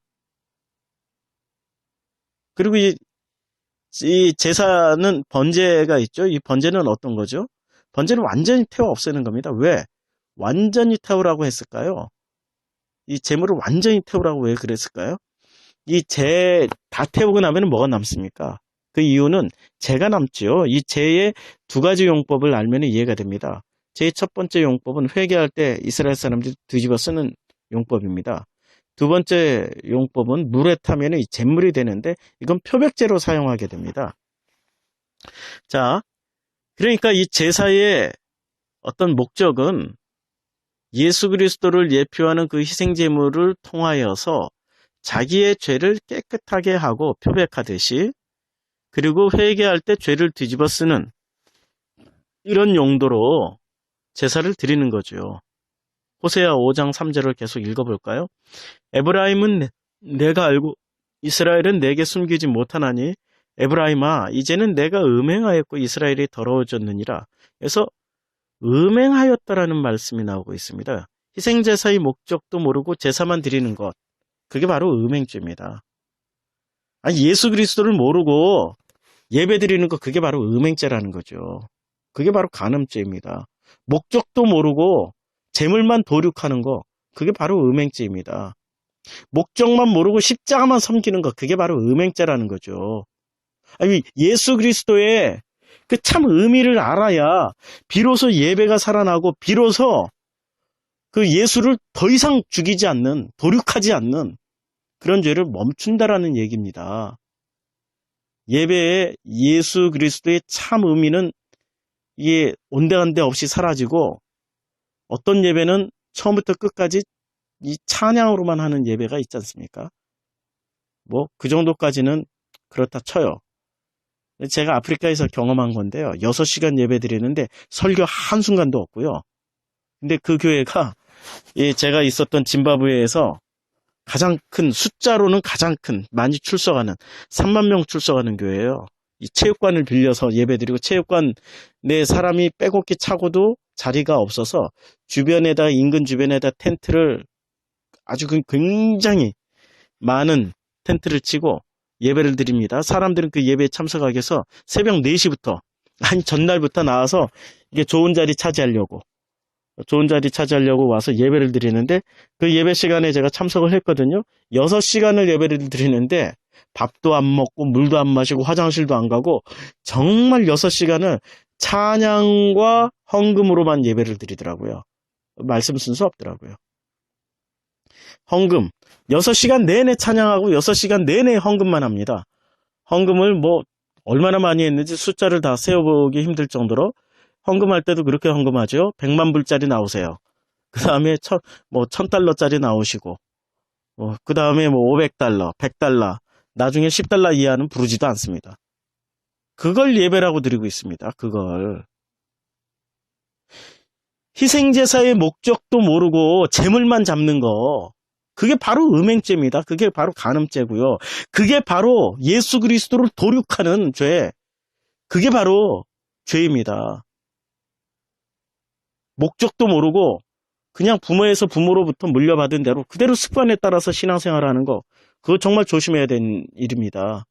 그리고 이 제사는 번제가 있죠. 이 번제는 어떤 거죠? 번제는 완전히 태워 없애는 겁니다. 왜? 완전히 태우라고 했을까요? 이 제물을 완전히 태우라고 왜 그랬을까요? 다 태우고 나면 뭐가 남습니까? 그 이유는 재가 남죠. 이 재의 두 가지 용법을 알면 이해가 됩니다. 재의 첫 번째 용법은 회개할 때 이스라엘 사람들이 뒤집어 쓰는 용법입니다. 두 번째 용법은 물에 타면 이 잿물이 되는데 이건 표백제로 사용하게 됩니다. 자, 그러니까 이 제사의 어떤 목적은 예수 그리스도를 예표하는 그 희생제물을 통하여서 자기의 죄를 깨끗하게 하고 표백하듯이 그리고 회개할 때 죄를 뒤집어 쓰는 이런 용도로 제사를 드리는 거죠. 호세아 5장 3절을 계속 읽어볼까요? 에브라임은 내가 알고 이스라엘은 내게 숨기지 못하나니 에브라임아 이제는 내가 음행하였고 이스라엘이 더러워졌느니라. 그래서 음행하였다라는 말씀이 나오고 있습니다. 희생제사의 목적도 모르고 제사만 드리는 것, 그게 바로 음행죄입니다. 아니, 예수 그리스도를 모르고 예배 드리는 것, 그게 바로 음행죄라는 거죠. 그게 바로 간음죄입니다. 목적도 모르고 재물만 도륙하는 거, 그게 바로 음행죄입니다. 목적만 모르고 십자가만 섬기는 것, 그게 바로 음행죄라는 거죠. 아니, 예수 그리스도의 그 참 의미를 알아야 비로소 예배가 살아나고 비로소 그 예수를 더 이상 죽이지 않는, 도륙하지 않는 그런 죄를 멈춘다라는 얘기입니다. 예배에 예수 그리스도의 참 의미는 이게 온데간데 없이 사라지고, 어떤 예배는 처음부터 끝까지 이 찬양으로만 하는 예배가 있지 않습니까? 뭐 그 정도까지는 그렇다 쳐요. 제가 아프리카에서 경험한 건데요. 6시간 예배 드리는데 설교 한순간도 없고요. 근데 그 교회가 제가 있었던 짐바브웨에서 가장 큰, 숫자로는 가장 큰, 많이 출석하는 3만 명 출석하는 교회예요. 이 체육관을 빌려서 예배드리고, 체육관 내 사람이 빼곡히 차고도 자리가 없어서 주변에다, 인근 주변에다 텐트를, 아주 굉장히 많은 텐트를 치고 예배를 드립니다. 사람들은 그 예배에 참석하기 위해서 새벽 4시부터, 아니 전날부터 나와서 이게 좋은 자리 차지하려고 와서 예배를 드리는데, 그 예배 시간에 제가 참석을 했거든요. 6시간을 예배를 드리는데 밥도 안 먹고 물도 안 마시고 화장실도 안 가고 정말 6시간을 찬양과 헌금으로만 예배를 드리더라고요. 말씀 순서 없더라고요. 헌금 6시간 내내 찬양하고 6시간 내내 헌금만 합니다. 헌금을 뭐 얼마나 많이 했는지 숫자를 다 세어보기 힘들 정도로, 헌금할 때도 그렇게 헌금하죠. 100만 불짜리 나오세요. 그 다음에 1000달러짜리 나오시고, 그 다음에 500달러, 100달러, 나중에 10달러 이하는 부르지도 않습니다. 그걸 예배라고 드리고 있습니다. 그걸. 희생제사의 목적도 모르고 재물만 잡는 거, 그게 바로 음행죄입니다. 그게 바로 간음죄고요. 그게 바로 예수 그리스도를 도륙하는 죄, 그게 바로 죄입니다. 목적도 모르고 그냥 부모로부터 물려받은 대로 그대로 습관에 따라서 신앙생활하는 거, 그거 정말 조심해야 되는 일입니다.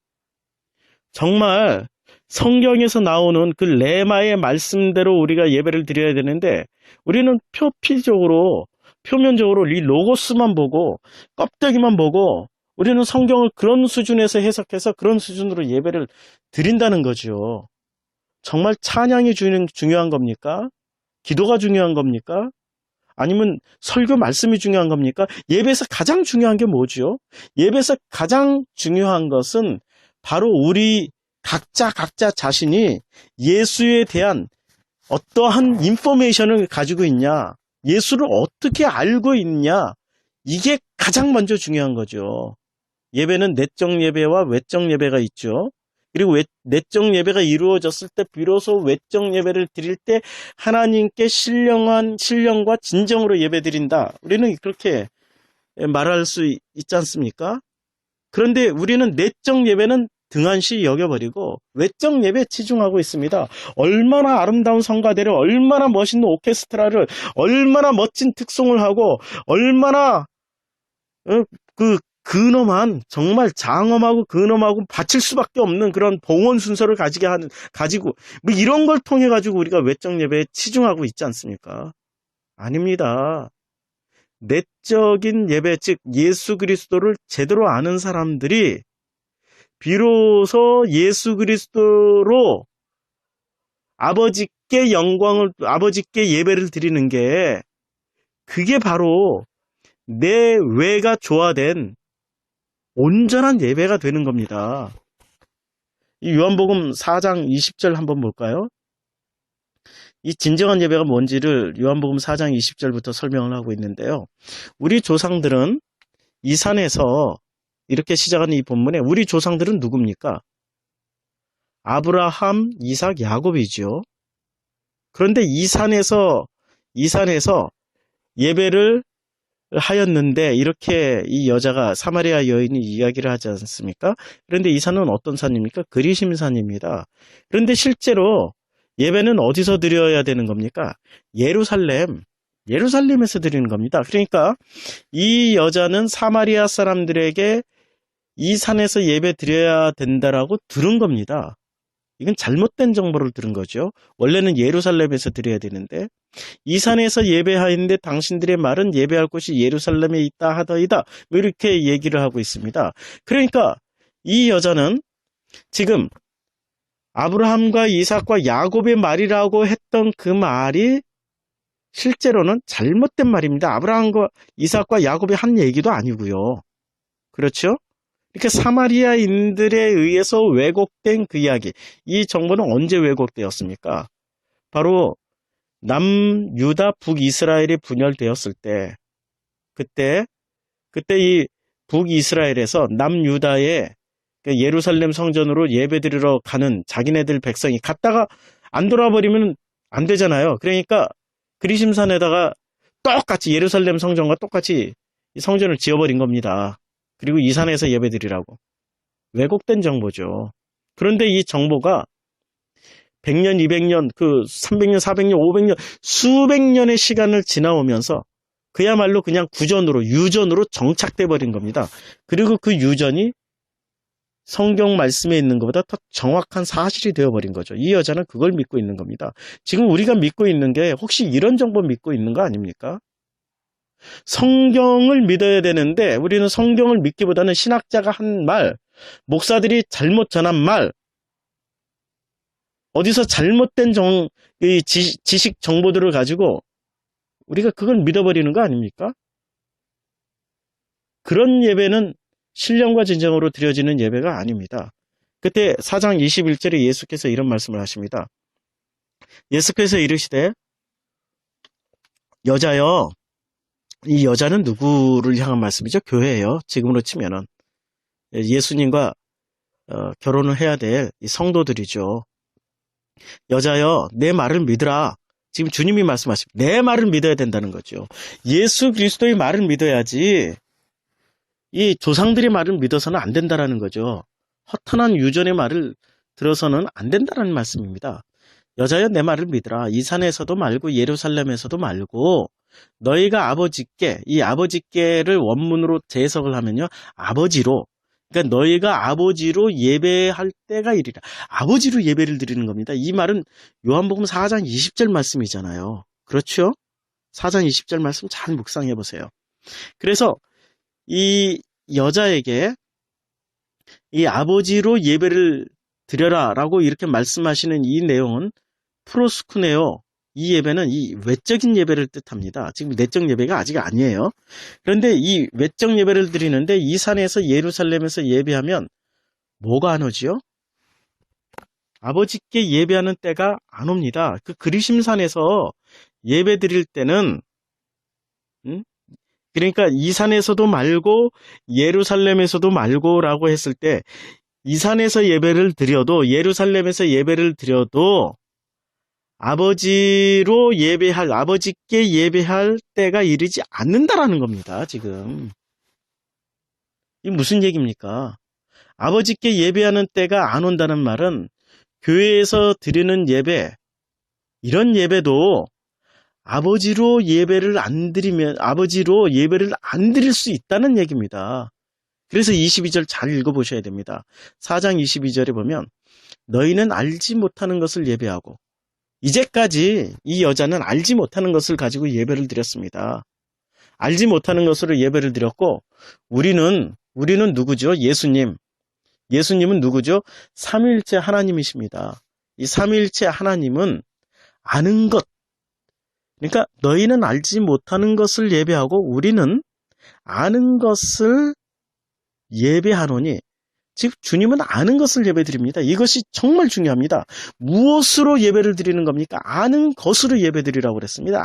정말 성경에서 나오는 그 레마의 말씀대로 우리가 예배를 드려야 되는데, 우리는 표면적으로 이 로고스만 보고 껍데기만 보고 우리는 성경을 그런 수준에서 해석해서 그런 수준으로 예배를 드린다는 거죠. 정말 찬양이 중요한 겁니까? 기도가 중요한 겁니까? 아니면 설교 말씀이 중요한 겁니까? 예배에서 가장 중요한 게 뭐죠? 예배에서 가장 중요한 것은 바로 우리 각자 자신이 예수에 대한 어떠한 인포메이션을 가지고 있냐, 예수를 어떻게 알고 있냐, 이게 가장 먼저 중요한 거죠. 예배는 내적 예배와 외적 예배가 있죠. 그리고 내적 예배가 이루어졌을 때 비로소 외적 예배를 드릴 때 하나님께 신령과 진정으로 예배 드린다, 우리는 그렇게 말할 수 있지 않습니까? 그런데 우리는 내적 예배는 등한시 여겨버리고 외적 예배에 치중하고 있습니다. 얼마나 아름다운 성가대를, 얼마나 멋있는 오케스트라를, 얼마나 멋진 특송을 하고, 얼마나 근엄한, 정말 장엄하고 근엄하고 바칠 수밖에 없는 그런 봉헌 순서를 가지고 뭐 이런 걸 통해 가지고 우리가 외적 예배에 치중하고 있지 않습니까? 아닙니다. 내적인 예배, 즉 예수 그리스도를 제대로 아는 사람들이 비로소 예수 그리스도로 아버지께 예배를 드리는 게, 그게 바로 내 외가 조화된 온전한 예배가 되는 겁니다. 이 요한복음 4장 20절 한번 볼까요? 이 진정한 예배가 뭔지를 요한복음 4장 20절부터 설명을 하고 있는데요. 우리 조상들은 이 산에서, 이렇게 시작하는 이 본문에 우리 조상들은 누굽니까? 아브라함, 이삭, 야곱이죠. 그런데 이 산에서 예배를 하였는데 이렇게 이 여자가 사마리아 여인이 이야기를 하지 않습니까? 그런데 이 산은 어떤 산입니까? 그리심산입니다. 그런데 실제로 예배는 어디서 드려야 되는 겁니까? 예루살렘에서 드리는 겁니다. 그러니까 이 여자는 사마리아 사람들에게 이 산에서 예배 드려야 된다라고 들은 겁니다. 이건 잘못된 정보를 들은 거죠. 원래는 예루살렘에서 드려야 되는데 이 산에서 예배하였는데 당신들의 말은 예배할 곳이 예루살렘에 있다 하더이다. 뭐 이렇게 얘기를 하고 있습니다. 그러니까 이 여자는 지금 아브라함과 이삭과 야곱의 말이라고 했던 그 말이 실제로는 잘못된 말입니다. 아브라함과 이삭과 야곱이 한 얘기도 아니고요. 그렇죠? 이렇게 사마리아인들에 의해서 왜곡된 그 이야기. 이 정보는 언제 왜곡되었습니까? 바로 남유다 북이스라엘이 분열되었을 때, 그때 이 북이스라엘에서 남유다의 예루살렘 성전으로 예배드리러 가는 자기네들 백성이 갔다가 안 돌아버리면 안 되잖아요. 그러니까 그리심산에다가 똑같이 예루살렘 성전과 똑같이 이 성전을 지어버린 겁니다. 그리고 이 산에서 예배드리라고. 왜곡된 정보죠. 그런데 이 정보가 100년, 200년, 300년, 400년, 500년, 수백 년의 시간을 지나오면서 그야말로 그냥 유전으로 정착돼 버린 겁니다. 그리고 그 유전이 성경 말씀에 있는 것보다 더 정확한 사실이 되어버린 거죠. 이 여자는 그걸 믿고 있는 겁니다. 지금 우리가 믿고 있는 게 혹시 이런 정보 믿고 있는 거 아닙니까? 성경을 믿어야 되는데 우리는 성경을 믿기보다는 신학자가 한 말, 목사들이 잘못 전한 말, 어디서 잘못된 지식 정보들을 가지고 우리가 그걸 믿어버리는 거 아닙니까? 그런 예배는 신령과 진정으로 드려지는 예배가 아닙니다. 그때 4장 21절에 예수께서 이런 말씀을 하십니다. 예수께서 이르시되 여자여, 이 여자는 누구를 향한 말씀이죠? 교회예요. 지금으로 치면은 예수님과 결혼을 해야 될 이 성도들이죠. 여자여, 내 말을 믿으라. 지금 주님이 말씀하십니다. 내 말을 믿어야 된다는 거죠. 예수 그리스도의 말을 믿어야지 이 조상들의 말을 믿어서는 안 된다라는 거죠. 허탄한 유전의 말을 들어서는 안 된다는 말씀입니다. 여자여, 내 말을 믿으라. 이 산에서도 말고 예루살렘에서도 말고 너희가 아버지께, 이 아버지께를 원문으로 재해석을 하면요, 아버지로, 그러니까 너희가 아버지로 예배할 때가 이리라. 아버지로 예배를 드리는 겁니다. 이 말은 요한복음 4장 20절 말씀이잖아요. 그렇죠? 4장 20절 말씀 잘 묵상해 보세요. 그래서 이 여자에게 이 아버지로 예배를 드려라 라고 이렇게 말씀하시는 이 내용은 프로스쿠네오, 이 예배는 이 외적인 예배를 뜻합니다. 지금 내적 예배가 아직 아니에요. 그런데 이 외적 예배를 드리는데 이 산에서 예루살렘에서 예배하면 뭐가 안 오지요? 아버지께 예배하는 때가 안 옵니다. 그 그리심산에서 예배 드릴 때는 그러니까 이 산에서도 말고 예루살렘에서도 말고라고 했을 때 이 산에서 예배를 드려도 예루살렘에서 예배를 드려도 아버지께 예배할 때가 이르지 않는다라는 겁니다. 지금 이 무슨 얘기입니까? 아버지께 예배하는 때가 안 온다는 말은 교회에서 드리는 예배, 이런 예배도 아버지로 예배를 안 드릴 수 있다는 얘기입니다. 그래서 22절 잘 읽어보셔야 됩니다. 4장 22절에 보면 너희는 알지 못하는 것을 예배하고, 이제까지 이 여자는 알지 못하는 것을 가지고 예배를 드렸습니다. 알지 못하는 것으로 예배를 드렸고, 우리는 누구죠? 예수님은 누구죠? 삼위일체 하나님이십니다. 이 삼위일체 하나님은 아는 것, 그러니까 너희는 알지 못하는 것을 예배하고 우리는 아는 것을 예배하노니, 즉 주님은 아는 것을 예배드립니다. 이것이 정말 중요합니다. 무엇으로 예배를 드리는 겁니까? 아는 것으로 예배드리라고 그랬습니다.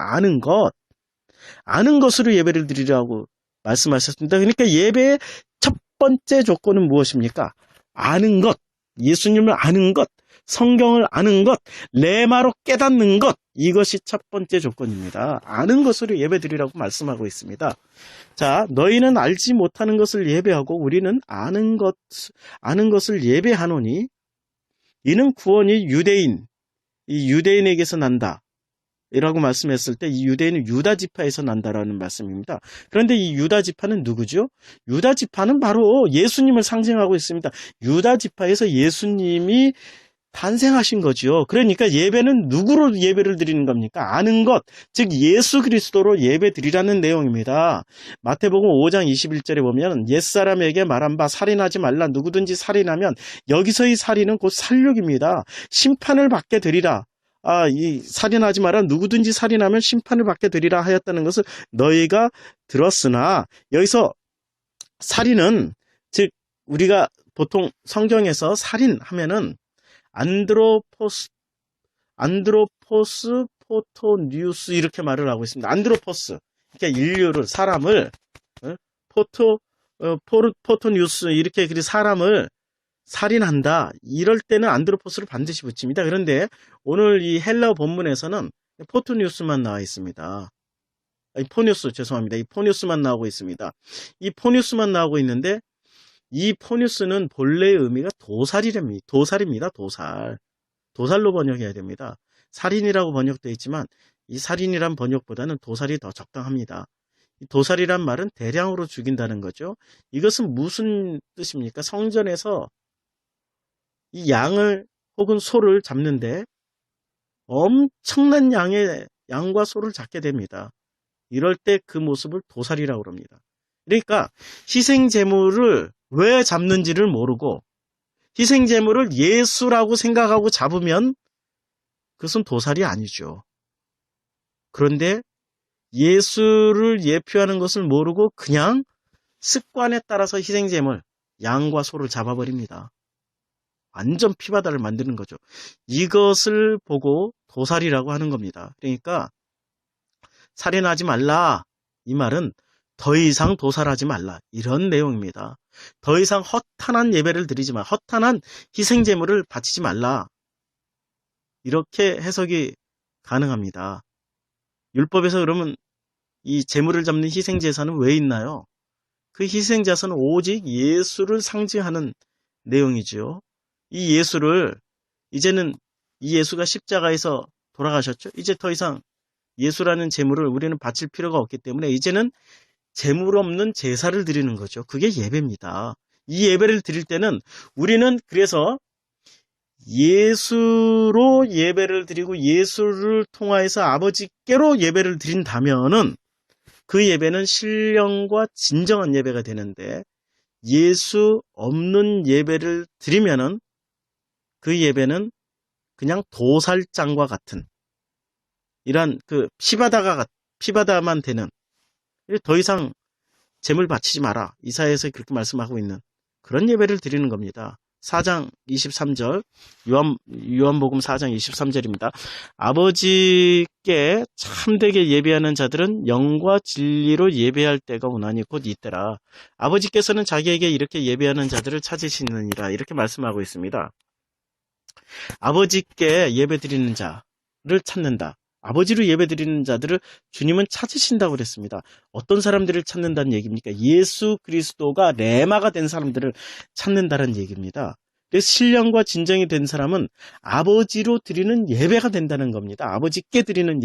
아는 것으로 예배를 드리라고 말씀하셨습니다. 그러니까 예배의 첫 번째 조건은 무엇입니까? 아는 것, 예수님을 아는 것, 성경을 아는 것, 레마로 깨닫는 것, 이것이 첫 번째 조건입니다. 아는 것으로 예배드리라고 말씀하고 있습니다. 자, 너희는 알지 못하는 것을 예배하고 우리는 아는 것을 예배하노니 이는 구원이 이 유대인에게서 난다. 이라고 말씀했을 때 이 유대인은 유다 지파에서 난다라는 말씀입니다. 그런데 이 유다 지파는 누구죠? 유다 지파는 바로 예수님을 상징하고 있습니다. 유다 지파에서 예수님이 탄생하신 거죠. 그러니까 예배는 누구로 예배를 드리는 겁니까? 아는 것, 즉 예수 그리스도로 예배 드리라는 내용입니다. 마태복음 5장 21절에 보면 옛사람에게 말한 바 살인하지 말라. 누구든지 살인하면 여기서의 살인은 곧 살육입니다. 심판을 받게 되리라. 이 살인하지 마라. 누구든지 살인하면 심판을 받게 되리라 하였다는 것을 너희가 들었으나 여기서 살인은 즉 우리가 보통 성경에서 살인하면은 안드로포스 포토뉴스 이렇게 말을 하고 있습니다. 안드로포스 그러니까 인류를 사람을 포토뉴스 이렇게 사람을 살인한다. 이럴 때는 안드로포스를 반드시 붙입니다. 그런데 오늘 이 헬라어 본문에서는 포토뉴스만 나와 있습니다. 포뉴스 죄송합니다. 이 포뉴스만 나오고 있습니다. 이 포뉴스만 나오고 있는데 이 포뉴스는 본래의 의미가 도살입니다. 도살로 번역해야 됩니다. 살인이라고 번역되어 있지만 이 살인이란 번역보다는 도살이 더 적당합니다. 이 도살이란 말은 대량으로 죽인다는 거죠. 이것은 무슨 뜻입니까? 성전에서 이 양을 혹은 소를 잡는데 엄청난 양과 소를 잡게 됩니다. 이럴 때 그 모습을 도살이라고 합니다. 그러니까 희생제물을 왜 잡는지를 모르고 희생제물을 예수라고 생각하고 잡으면 그것은 도살이 아니죠. 그런데 예수를 예표하는 것을 모르고 그냥 습관에 따라서 희생제물, 양과 소를 잡아버립니다. 완전 피바다를 만드는 거죠. 이것을 보고 도살이라고 하는 겁니다. 그러니까 살인하지 말라. 이 말은 더 이상 도살하지 말라. 이런 내용입니다. 더 이상 허탄한 예배를 드리지 마. 허탄한 희생제물을 바치지 말라. 이렇게 해석이 가능합니다. 율법에서 그러면 이 제물을 잡는 희생제사는 왜 있나요? 그 희생제사는 오직 예수를 상징하는 내용이죠. 이 예수를 이제는 이 예수가 십자가에서 돌아가셨죠. 이제 더 이상 예수라는 제물을 우리는 바칠 필요가 없기 때문에 이제는 제물 없는 제사를 드리는 거죠. 그게 예배입니다. 이 예배를 드릴 때는 우리는 그래서 예수로 예배를 드리고 예수를 통하여서 아버지께로 예배를 드린다면은 그 예배는 신령과 진정한 예배가 되는데 예수 없는 예배를 드리면은 그 예배는 그냥 도살장과 같은 이런 피바다만 되는 더 이상 제물 바치지 마라. 이사야에서 그렇게 말씀하고 있는 그런 예배를 드리는 겁니다. 4장 23절 요한복음 4장 23절입니다. 아버지께 참되게 예배하는 자들은 영과 진리로 예배할 때가 오나니 곧 이때라. 아버지께서는 자기에게 이렇게 예배하는 자들을 찾으시느니라 이렇게 말씀하고 있습니다. 아버지께 예배드리는 자를 찾는다. 아버지로 예배드리는 자들을 주님은 찾으신다고 그랬습니다. 어떤 사람들을 찾는다는 얘기입니까? 예수 그리스도가 레마가 된 사람들을 찾는다는 얘기입니다. 그래서 신령과 진정이 된 사람은 아버지로 드리는 예배가 된다는 겁니다. 아버지께 드리는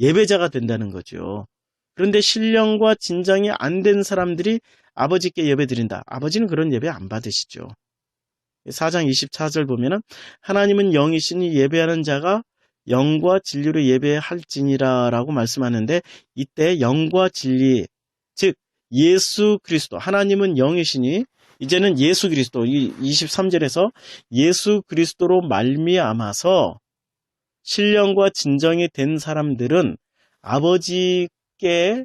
예배자가 된다는 거죠. 그런데 신령과 진정이 안 된 사람들이 아버지께 예배 드린다. 아버지는 그런 예배 안 받으시죠. 4장 24절 보면은 하나님은 영이시니 예배하는 자가 영과 진리로 예배할지니라 라고 말씀하는데 이때 영과 진리 즉 예수 그리스도 하나님은 영이시니 이제는 예수 그리스도 23절에서 예수 그리스도로 말미암아서 신령과 진정이 된 사람들은 아버지께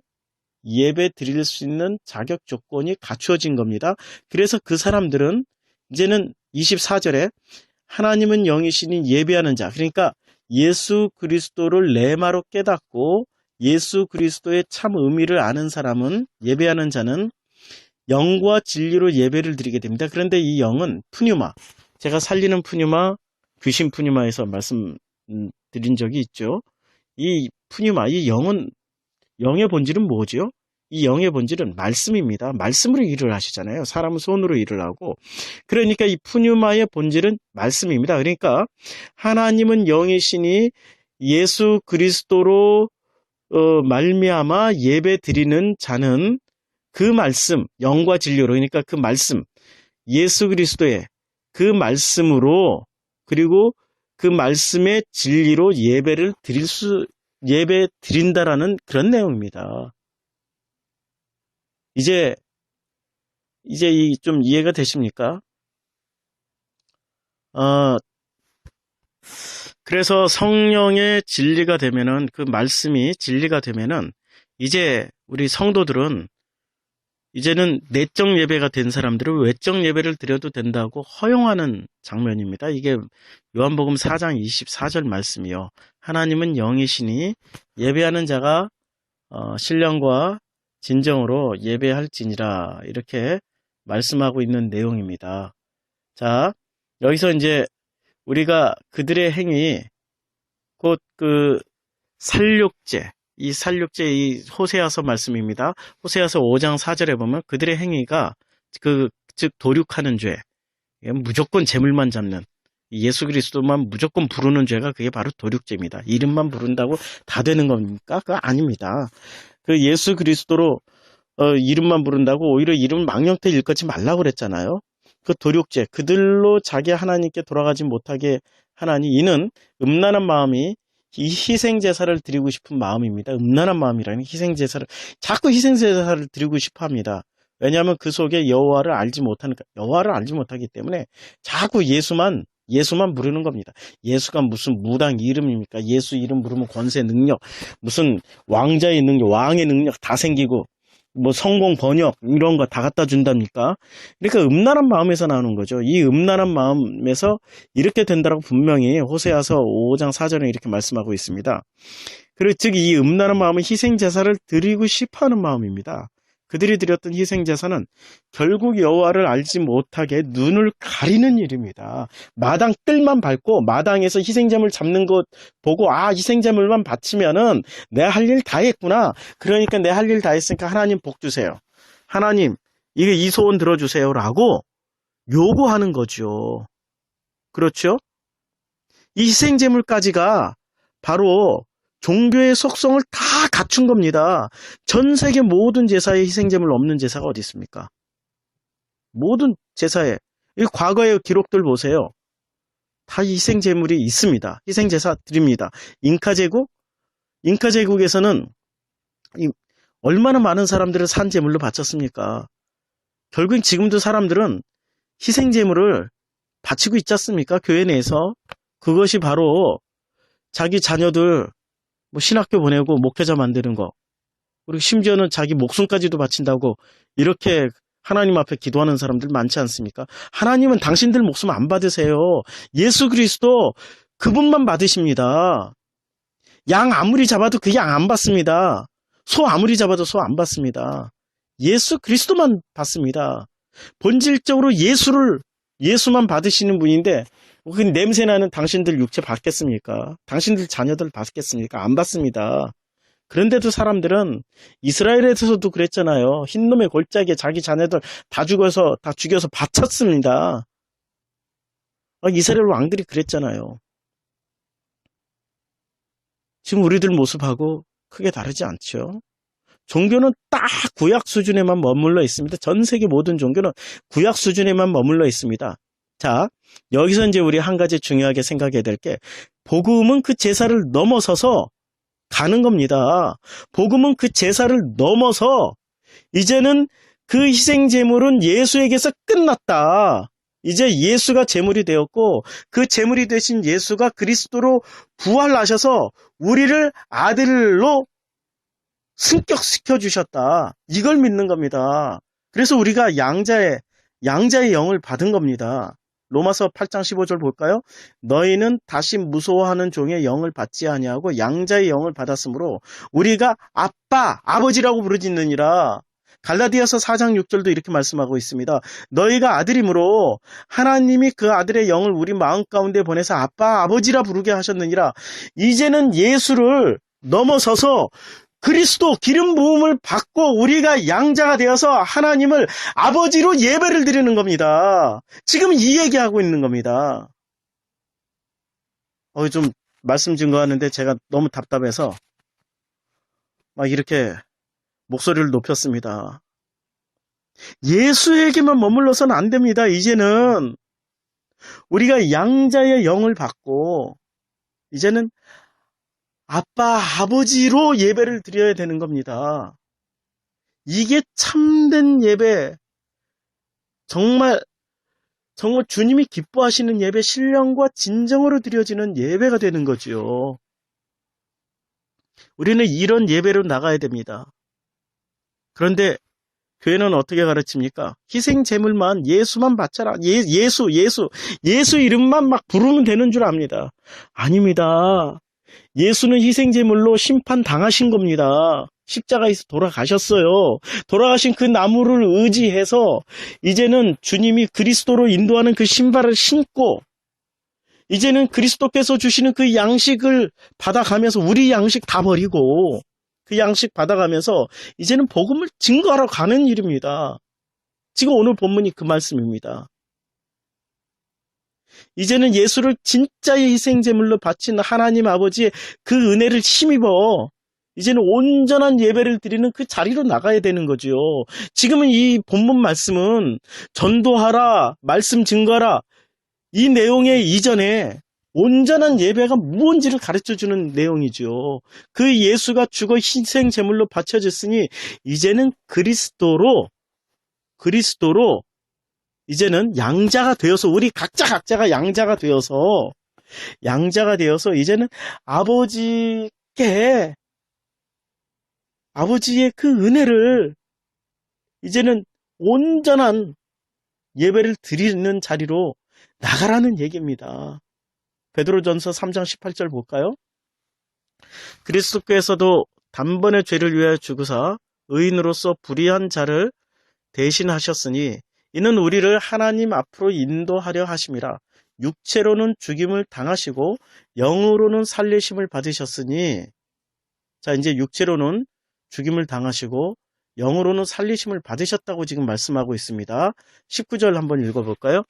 예배 드릴 수 있는 자격 조건이 갖추어진 겁니다. 그래서 그 사람들은 이제는 24절에 하나님은 영이시니 예배하는 자 그러니까 예수 그리스도를 레마로 깨닫고 예수 그리스도의 참 의미를 아는 사람은 예배하는 자는 영과 진리로 예배를 드리게 됩니다. 그런데 이 영은 푸뉴마 제가 살리는 푸뉴마 귀신 푸뉴마에서 말씀드린 적이 있죠. 이 푸뉴마, 이 영의 본질은 뭐죠? 이 영의 본질은 말씀입니다. 말씀으로 일을 하시잖아요. 사람은 손으로 일을 하고. 그러니까 이 푸뉴마의 본질은 말씀입니다. 그러니까 하나님은 영이시니 예수 그리스도로 말미암아 예배 드리는 자는 그 말씀, 영과 진리로, 그러니까 그 말씀, 예수 그리스도의 그 말씀으로, 그리고 그 말씀의 진리로 예배 드린다라는 그런 내용입니다. 이제 좀 이해가 되십니까? 그래서 성령의 진리가 되면은, 그 말씀이 진리가 되면은, 이제 우리 성도들은 이제는 내적 예배가 된 사람들은 외적 예배를 드려도 된다고 허용하는 장면입니다. 이게 요한복음 4장 24절 말씀이요. 하나님은 영이시니 예배하는 자가 신령과 진정으로 예배할지니라, 이렇게 말씀하고 있는 내용입니다. 자, 여기서 이제 우리가 그들의 행위, 곧 그 살육제, 이 호세아서 말씀입니다. 호세아서 5장 4절에 보면 그들의 행위가 즉 도륙하는 죄, 무조건 재물만 잡는, 예수 그리스도만 무조건 부르는 죄가 그게 바로 도륙죄입니다. 이름만 부른다고 다 되는 겁니까? 그거 아닙니다. 그 예수 그리스도로 이름만 부른다고 오히려 이름 망령태 일컫지 말라고 그랬잖아요. 그 도륙죄, 그들로 자기 하나님께 돌아가지 못하게 하나니, 이는 음란한 마음이 이 희생제사를 드리고 싶은 마음입니다. 음란한 마음이라는 자꾸 희생제사를 드리고 싶어 합니다. 왜냐하면 그 속에 여호와를 알지 못하기 때문에 자꾸 예수만 부르는 겁니다. 예수가 무슨 무당 이름입니까? 예수 이름 부르면 권세, 능력, 무슨 왕자의 능력, 왕의 능력 다 생기고, 뭐 성공, 번역 이런 거 다 갖다 준답니까? 그러니까 음란한 마음에서 나오는 거죠. 이 음란한 마음에서 이렇게 된다라고 분명히 호세아서 5장 4절에 이렇게 말씀하고 있습니다. 그리고 즉 이 음란한 마음은 희생제사를 드리고 싶어하는 마음입니다. 그들이 드렸던 희생제사는 결국 여호와를 알지 못하게 눈을 가리는 일입니다. 마당 뜰만 밟고 마당에서 희생제물 잡는 것 보고, 희생제물만 바치면은 내 할 일 다 했구나. 그러니까 내 할 일 다 했으니까 하나님 복 주세요. 하나님 이 소원 들어주세요 라고 요구하는 거죠. 그렇죠? 이 희생제물까지가 바로 종교의 속성을 다 갖춘 겁니다. 전 세계 모든 제사에 희생제물 없는 제사가 어디 있습니까? 모든 제사에, 이 과거의 기록들 보세요. 다 희생제물이 있습니다. 희생제사 드립니다. 잉카 제국에서는 얼마나 많은 사람들을 산 제물로 바쳤습니까? 결국 지금도 사람들은 희생제물을 바치고 있지 않습니까? 교회 내에서. 그것이 바로 자기 자녀들 신학교 보내고 목회자 만드는 거, 그리고 심지어는 자기 목숨까지도 바친다고 이렇게 하나님 앞에 기도하는 사람들 많지 않습니까? 하나님은 당신들 목숨 안 받으세요. 예수 그리스도 그분만 받으십니다. 양 아무리 잡아도 그 양 안 받습니다. 소 아무리 잡아도 소 안 받습니다. 예수 그리스도만 받습니다. 본질적으로 예수만 받으시는 분인데, 그 냄새나는 당신들 육체 받겠습니까? 당신들 자녀들 받겠습니까? 안 받습니다. 그런데도 사람들은, 이스라엘에서도 그랬잖아요. 흰놈의 골짜기에 자기 자녀들 다 죽여서 바쳤습니다. 이스라엘 왕들이 그랬잖아요. 지금 우리들 모습하고 크게 다르지 않죠? 종교는 딱 구약 수준에만 머물러 있습니다. 전 세계 모든 종교는 구약 수준에만 머물러 있습니다. 자, 여기서 이제 우리 한 가지 중요하게 생각해야 될 게, 복음은 그 제사를 넘어서서 가는 겁니다. 복음은 그 제사를 넘어서 이제는 그 희생제물은 예수에게서 끝났다. 이제 예수가 제물이 되었고, 그 제물이 되신 예수가 그리스도로 부활하셔서 우리를 아들로 승격시켜 주셨다. 이걸 믿는 겁니다. 그래서 우리가 양자의 영을 받은 겁니다. 로마서 8장 15절 볼까요? 너희는 다시 무서워하는 종의 영을 받지 아니하고 양자의 영을 받았으므로 우리가 아버지라고 부르짖느니라. 갈라디아서 4장 6절도 이렇게 말씀하고 있습니다. 너희가 아들이므로 하나님이 그 아들의 영을 우리 마음 가운데 보내서 아빠, 아버지라 부르게 하셨느니라. 이제는 예수를 넘어서서 그리스도 기름 부음을 받고 우리가 양자가 되어서 하나님을 아버지로 예배를 드리는 겁니다. 지금 이 얘기하고 있는 겁니다. 좀 말씀 증거하는데 제가 너무 답답해서 막 이렇게 목소리를 높였습니다. 예수에게만 머물러서는 안 됩니다. 이제는 우리가 양자의 영을 받고 이제는 아빠, 아버지로 예배를 드려야 되는 겁니다. 이게 참된 예배, 정말 주님이 기뻐하시는 예배, 신령과 진정으로 드려지는 예배가 되는 거지요. 우리는 이런 예배로 나가야 됩니다. 그런데 교회는 어떻게 가르칩니까? 희생 제물만, 예수만 바쳐라. 예수 이름만 막 부르면 되는 줄 압니다. 아닙니다. 예수는 희생 제물로 심판 당하신 겁니다. 십자가에서 돌아가셨어요. 돌아가신 그 나무를 의지해서 이제는 주님이 그리스도로 인도하는 그 신발을 신고 이제는 그리스도께서 주시는 그 양식을 받아가면서 우리 양식 다 버리고 그 양식 받아가면서 이제는 복음을 증거하러 가는 일입니다. 지금 오늘 본문이 그 말씀입니다. 이제는 예수를 진짜의 희생제물로 바친 하나님 아버지의 그 은혜를 힘입어 이제는 온전한 예배를 드리는 그 자리로 나가야 되는 거지요. 지금은 이 본문 말씀은 전도하라, 말씀 증거하라 이 내용의 이전에 온전한 예배가 무언지를 가르쳐주는 내용이죠. 그 예수가 죽어 희생 제물로 바쳐졌으니 이제는 그리스도로 이제는 양자가 되어서 우리 각자가 양자가 되어서 이제는 아버지의 그 은혜를 이제는 온전한 예배를 드리는 자리로 나가라는 얘기입니다. 베드로전서 3장 18절 볼까요? 그리스도께서도 단번에 죄를 위하여 죽으사 의인으로서 불의한 자를 대신하셨으니 이는 우리를 하나님 앞으로 인도하려 하심이라. 육체로는 죽임을 당하시고 영으로는 살리심을 받으셨으니 자 이제 육체로는 죽임을 당하시고 영으로는 살리심을 받으셨다고 지금 말씀하고 있습니다. 19절 한번 읽어볼까요?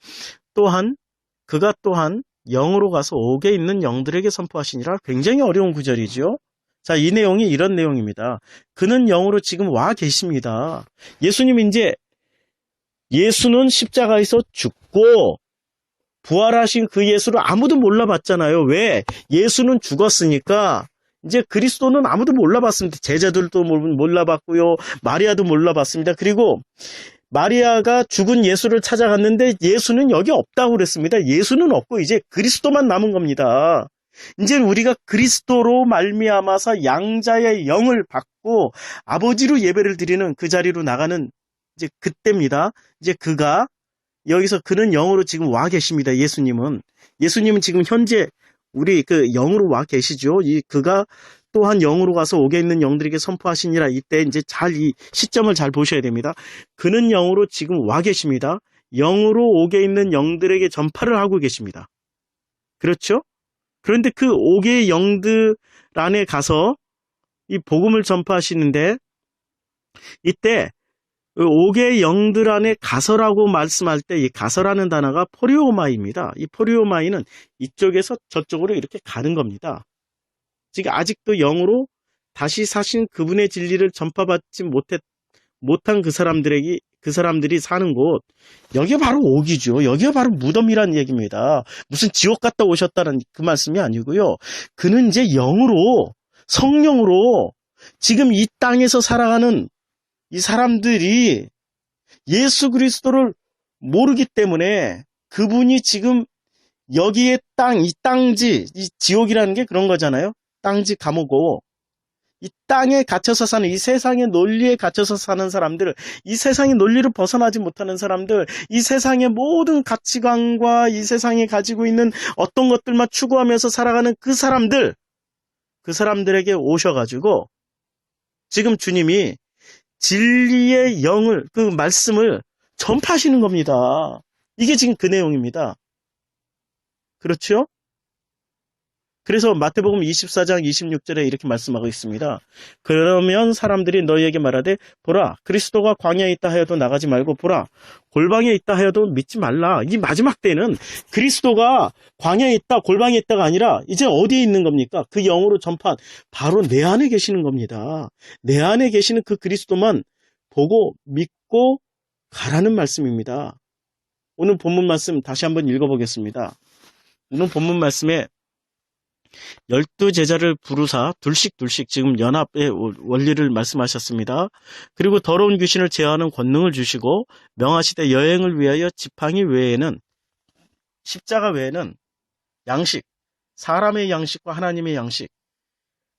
그가 또한 영으로 가서 옥에 있는 영들에게 선포하시니라. 굉장히 어려운 구절이죠. 자, 이 내용이 이런 내용입니다. 그는 영으로 지금 와 계십니다. 예수는 십자가에서 죽고 부활하신 그 예수를 아무도 몰라봤잖아요. 왜? 예수는 죽었으니까 이제 그리스도는 아무도 몰라봤습니다. 제자들도 몰라봤고요. 마리아도 몰라봤습니다. 그리고 마리아가 죽은 예수를 찾아갔는데 예수는 여기 없다고 그랬습니다. 예수는 없고 이제 그리스도만 남은 겁니다. 이제 우리가 그리스도로 말미암아서 양자의 영을 받고 아버지로 예배를 드리는 그 자리로 나가는 이제 그때입니다. 이제 여기서 그는 영으로 지금 와 계십니다. 예수님은 지금 현재 우리 그 영으로 와 계시죠. 그가 또한 영으로 가서 옥에 있는 영들에게 선포하시니라. 이때 이제 이 시점을 잘 보셔야 됩니다. 그는 영으로 지금 와 계십니다. 영으로 옥에 있는 영들에게 전파를 하고 계십니다. 그렇죠? 그런데 그 옥의 영들 안에 가서 이 복음을 전파하시는데 이때 옥의 영들 안에 가서라고 말씀할 때 이 가서라는 단어가 포리오마이입니다. 이 포리오마이는 이쪽에서 저쪽으로 이렇게 가는 겁니다. 지금 아직도 영으로 다시 사신 그분의 진리를 전파받지 못한 그 사람들이 사는 곳, 여기가 바로 옥이죠. 여기가 바로 무덤이라는 얘기입니다. 무슨 지옥 갔다 오셨다는 그 말씀이 아니고요. 그는 이제 성령으로 지금 이 땅에서 살아가는 이 사람들이 예수 그리스도를 모르기 때문에 그분이 지금 여기에 이 땅지, 이 지옥이라는 게 그런 거잖아요. 땅지 감옥고 이 땅에 갇혀서 사는, 이 세상의 논리에 갇혀서 사는 사람들, 이 세상의 논리를 벗어나지 못하는 사람들, 이 세상의 모든 가치관과 이 세상에 가지고 있는 어떤 것들만 추구하면서 살아가는 그 사람들에게 오셔가지고 지금 주님이 진리의 영을, 그 말씀을 전파하시는 겁니다. 이게 지금 그 내용입니다. 그렇죠? 그래서 마태복음 24장 26절에 이렇게 말씀하고 있습니다. 그러면 사람들이 너희에게 말하되 보라 그리스도가 광야에 있다 하여도 나가지 말고 보라 골방에 있다 하여도 믿지 말라. 이 마지막 때는 그리스도가 광야에 있다 골방에 있다가 아니라 이제 어디에 있는 겁니까? 그 영으로 전파한 바로 내 안에 계시는 겁니다. 내 안에 계시는 그 그리스도만 보고 믿고 가라는 말씀입니다. 오늘 본문 말씀 다시 한번 읽어보겠습니다. 오늘 본문 말씀에 12제자를 부르사 둘씩 지금 연합의 원리를 말씀하셨습니다. 그리고 더러운 귀신을 제어하는 권능을 주시고 명하시되 여행을 위하여 지팡이 외에는 십자가 외에는 양식, 사람의 양식과 하나님의 양식.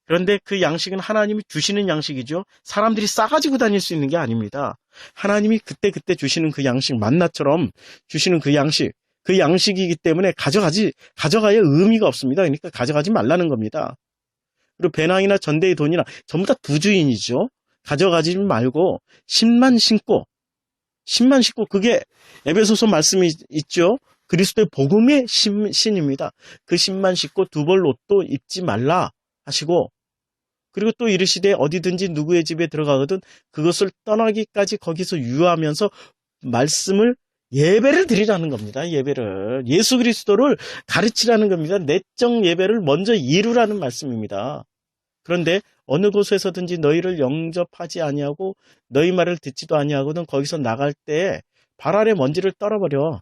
그런데 그 양식은 하나님이 주시는 양식이죠. 사람들이 싸가지고 다닐 수 있는 게 아닙니다. 하나님이 그때그때 주시는 그 양식, 만나처럼 주시는 그 양식. 그 양식이기 때문에 가져가야 의미가 없습니다. 그러니까 가져가지 말라는 겁니다. 그리고 배낭이나 전대의 돈이나 전부 다 부주인이죠. 가져가지 말고 10만 신고 그게 에베소서 말씀이 있죠. 그리스도의 복음의 신입니다. 그 10만 신고 두 벌 옷도 입지 말라 하시고 그리고 또 이르시되 어디든지 누구의 집에 들어가거든 그것을 떠나기까지 거기서 유하면서 말씀을 예배를 드리라는 겁니다. 예배를. 예수 그리스도를 가르치라는 겁니다. 내적 예배를 먼저 이루라는 말씀입니다. 그런데 어느 곳에서든지 너희를 영접하지 아니하고 너희 말을 듣지도 아니하거든 거기서 나갈 때 발 아래 먼지를 떨어버려.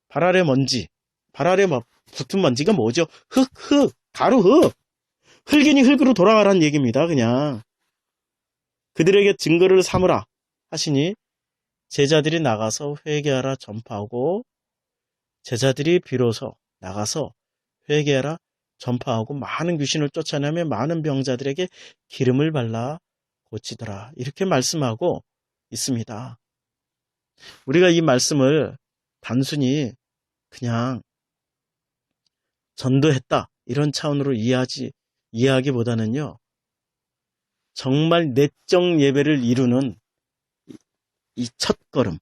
발 아래 먼지. 발 아래 붙은 먼지가 뭐죠? 가루 흙. 흙이니 흙으로 돌아가라는 얘기입니다. 그냥. 그들에게 증거를 삼으라 하시니 제자들이 나가서 회개하라 전파하고 제자들이 비로소 나가서 회개하라 전파하고 많은 귀신을 쫓아내며 많은 병자들에게 기름을 발라 고치더라. 이렇게 말씀하고 있습니다. 우리가 이 말씀을 단순히 그냥 전도했다 이런 차원으로 이해하기보다는요. 정말 내적 예배를 이루는 이 첫걸음,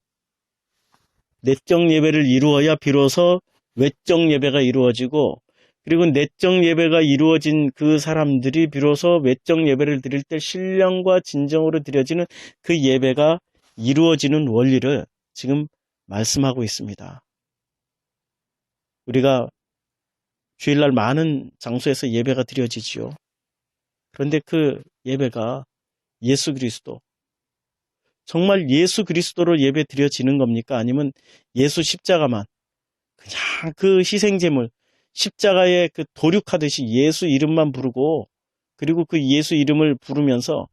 내적 예배를 이루어야 비로소 외적 예배가 이루어지고 그리고 내적 예배가 이루어진 그 사람들이 비로소 외적 예배를 드릴 때 신령과 진정으로 드려지는 그 예배가 이루어지는 원리를 지금 말씀하고 있습니다. 우리가 주일날 많은 장소에서 예배가 드려지지요. 그런데 그 예배가 예수 그리스도 정말 예수 그리스도로 예배 드려지는 겁니까? 아니면 예수 십자가만 그냥 그 희생제물 십자가에 그 도륙하듯이 예수 이름만 부르고 그리고 그 예수 이름을 부르면서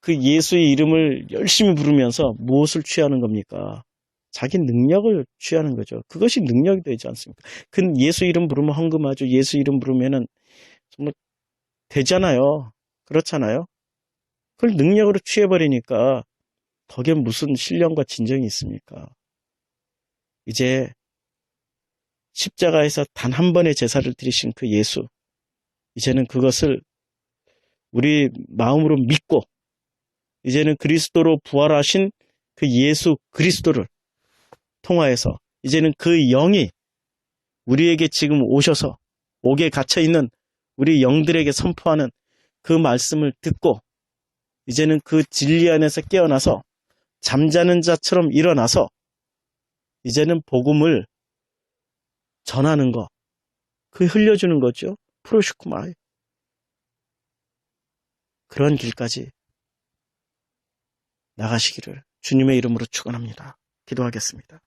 그 예수의 이름을 열심히 부르면서 무엇을 취하는 겁니까? 자기 능력을 취하는 거죠. 그것이 능력이 되지 않습니까? 그 예수 이름 부르면 헌금하죠. 예수 이름 부르면은 정말 되잖아요. 그렇잖아요. 그걸 능력으로 취해버리니까 거기에 무슨 신령과 진정이 있습니까? 이제 십자가에서 단 한 번의 제사를 드리신 그 예수, 이제는 그것을 우리 마음으로 믿고 이제는 그리스도로 부활하신 그 예수 그리스도를 통하여서 이제는 그 영이 우리에게 지금 오셔서 옥에 갇혀있는 우리 영들에게 선포하는 그 말씀을 듣고 이제는 그 진리 안에서 깨어나서 잠자는 자처럼 일어나서 이제는 복음을 전하는 거, 그 흘려주는 거죠. 프로시쿠마이. 그런 길까지 나가시기를 주님의 이름으로 축원합니다. 기도하겠습니다.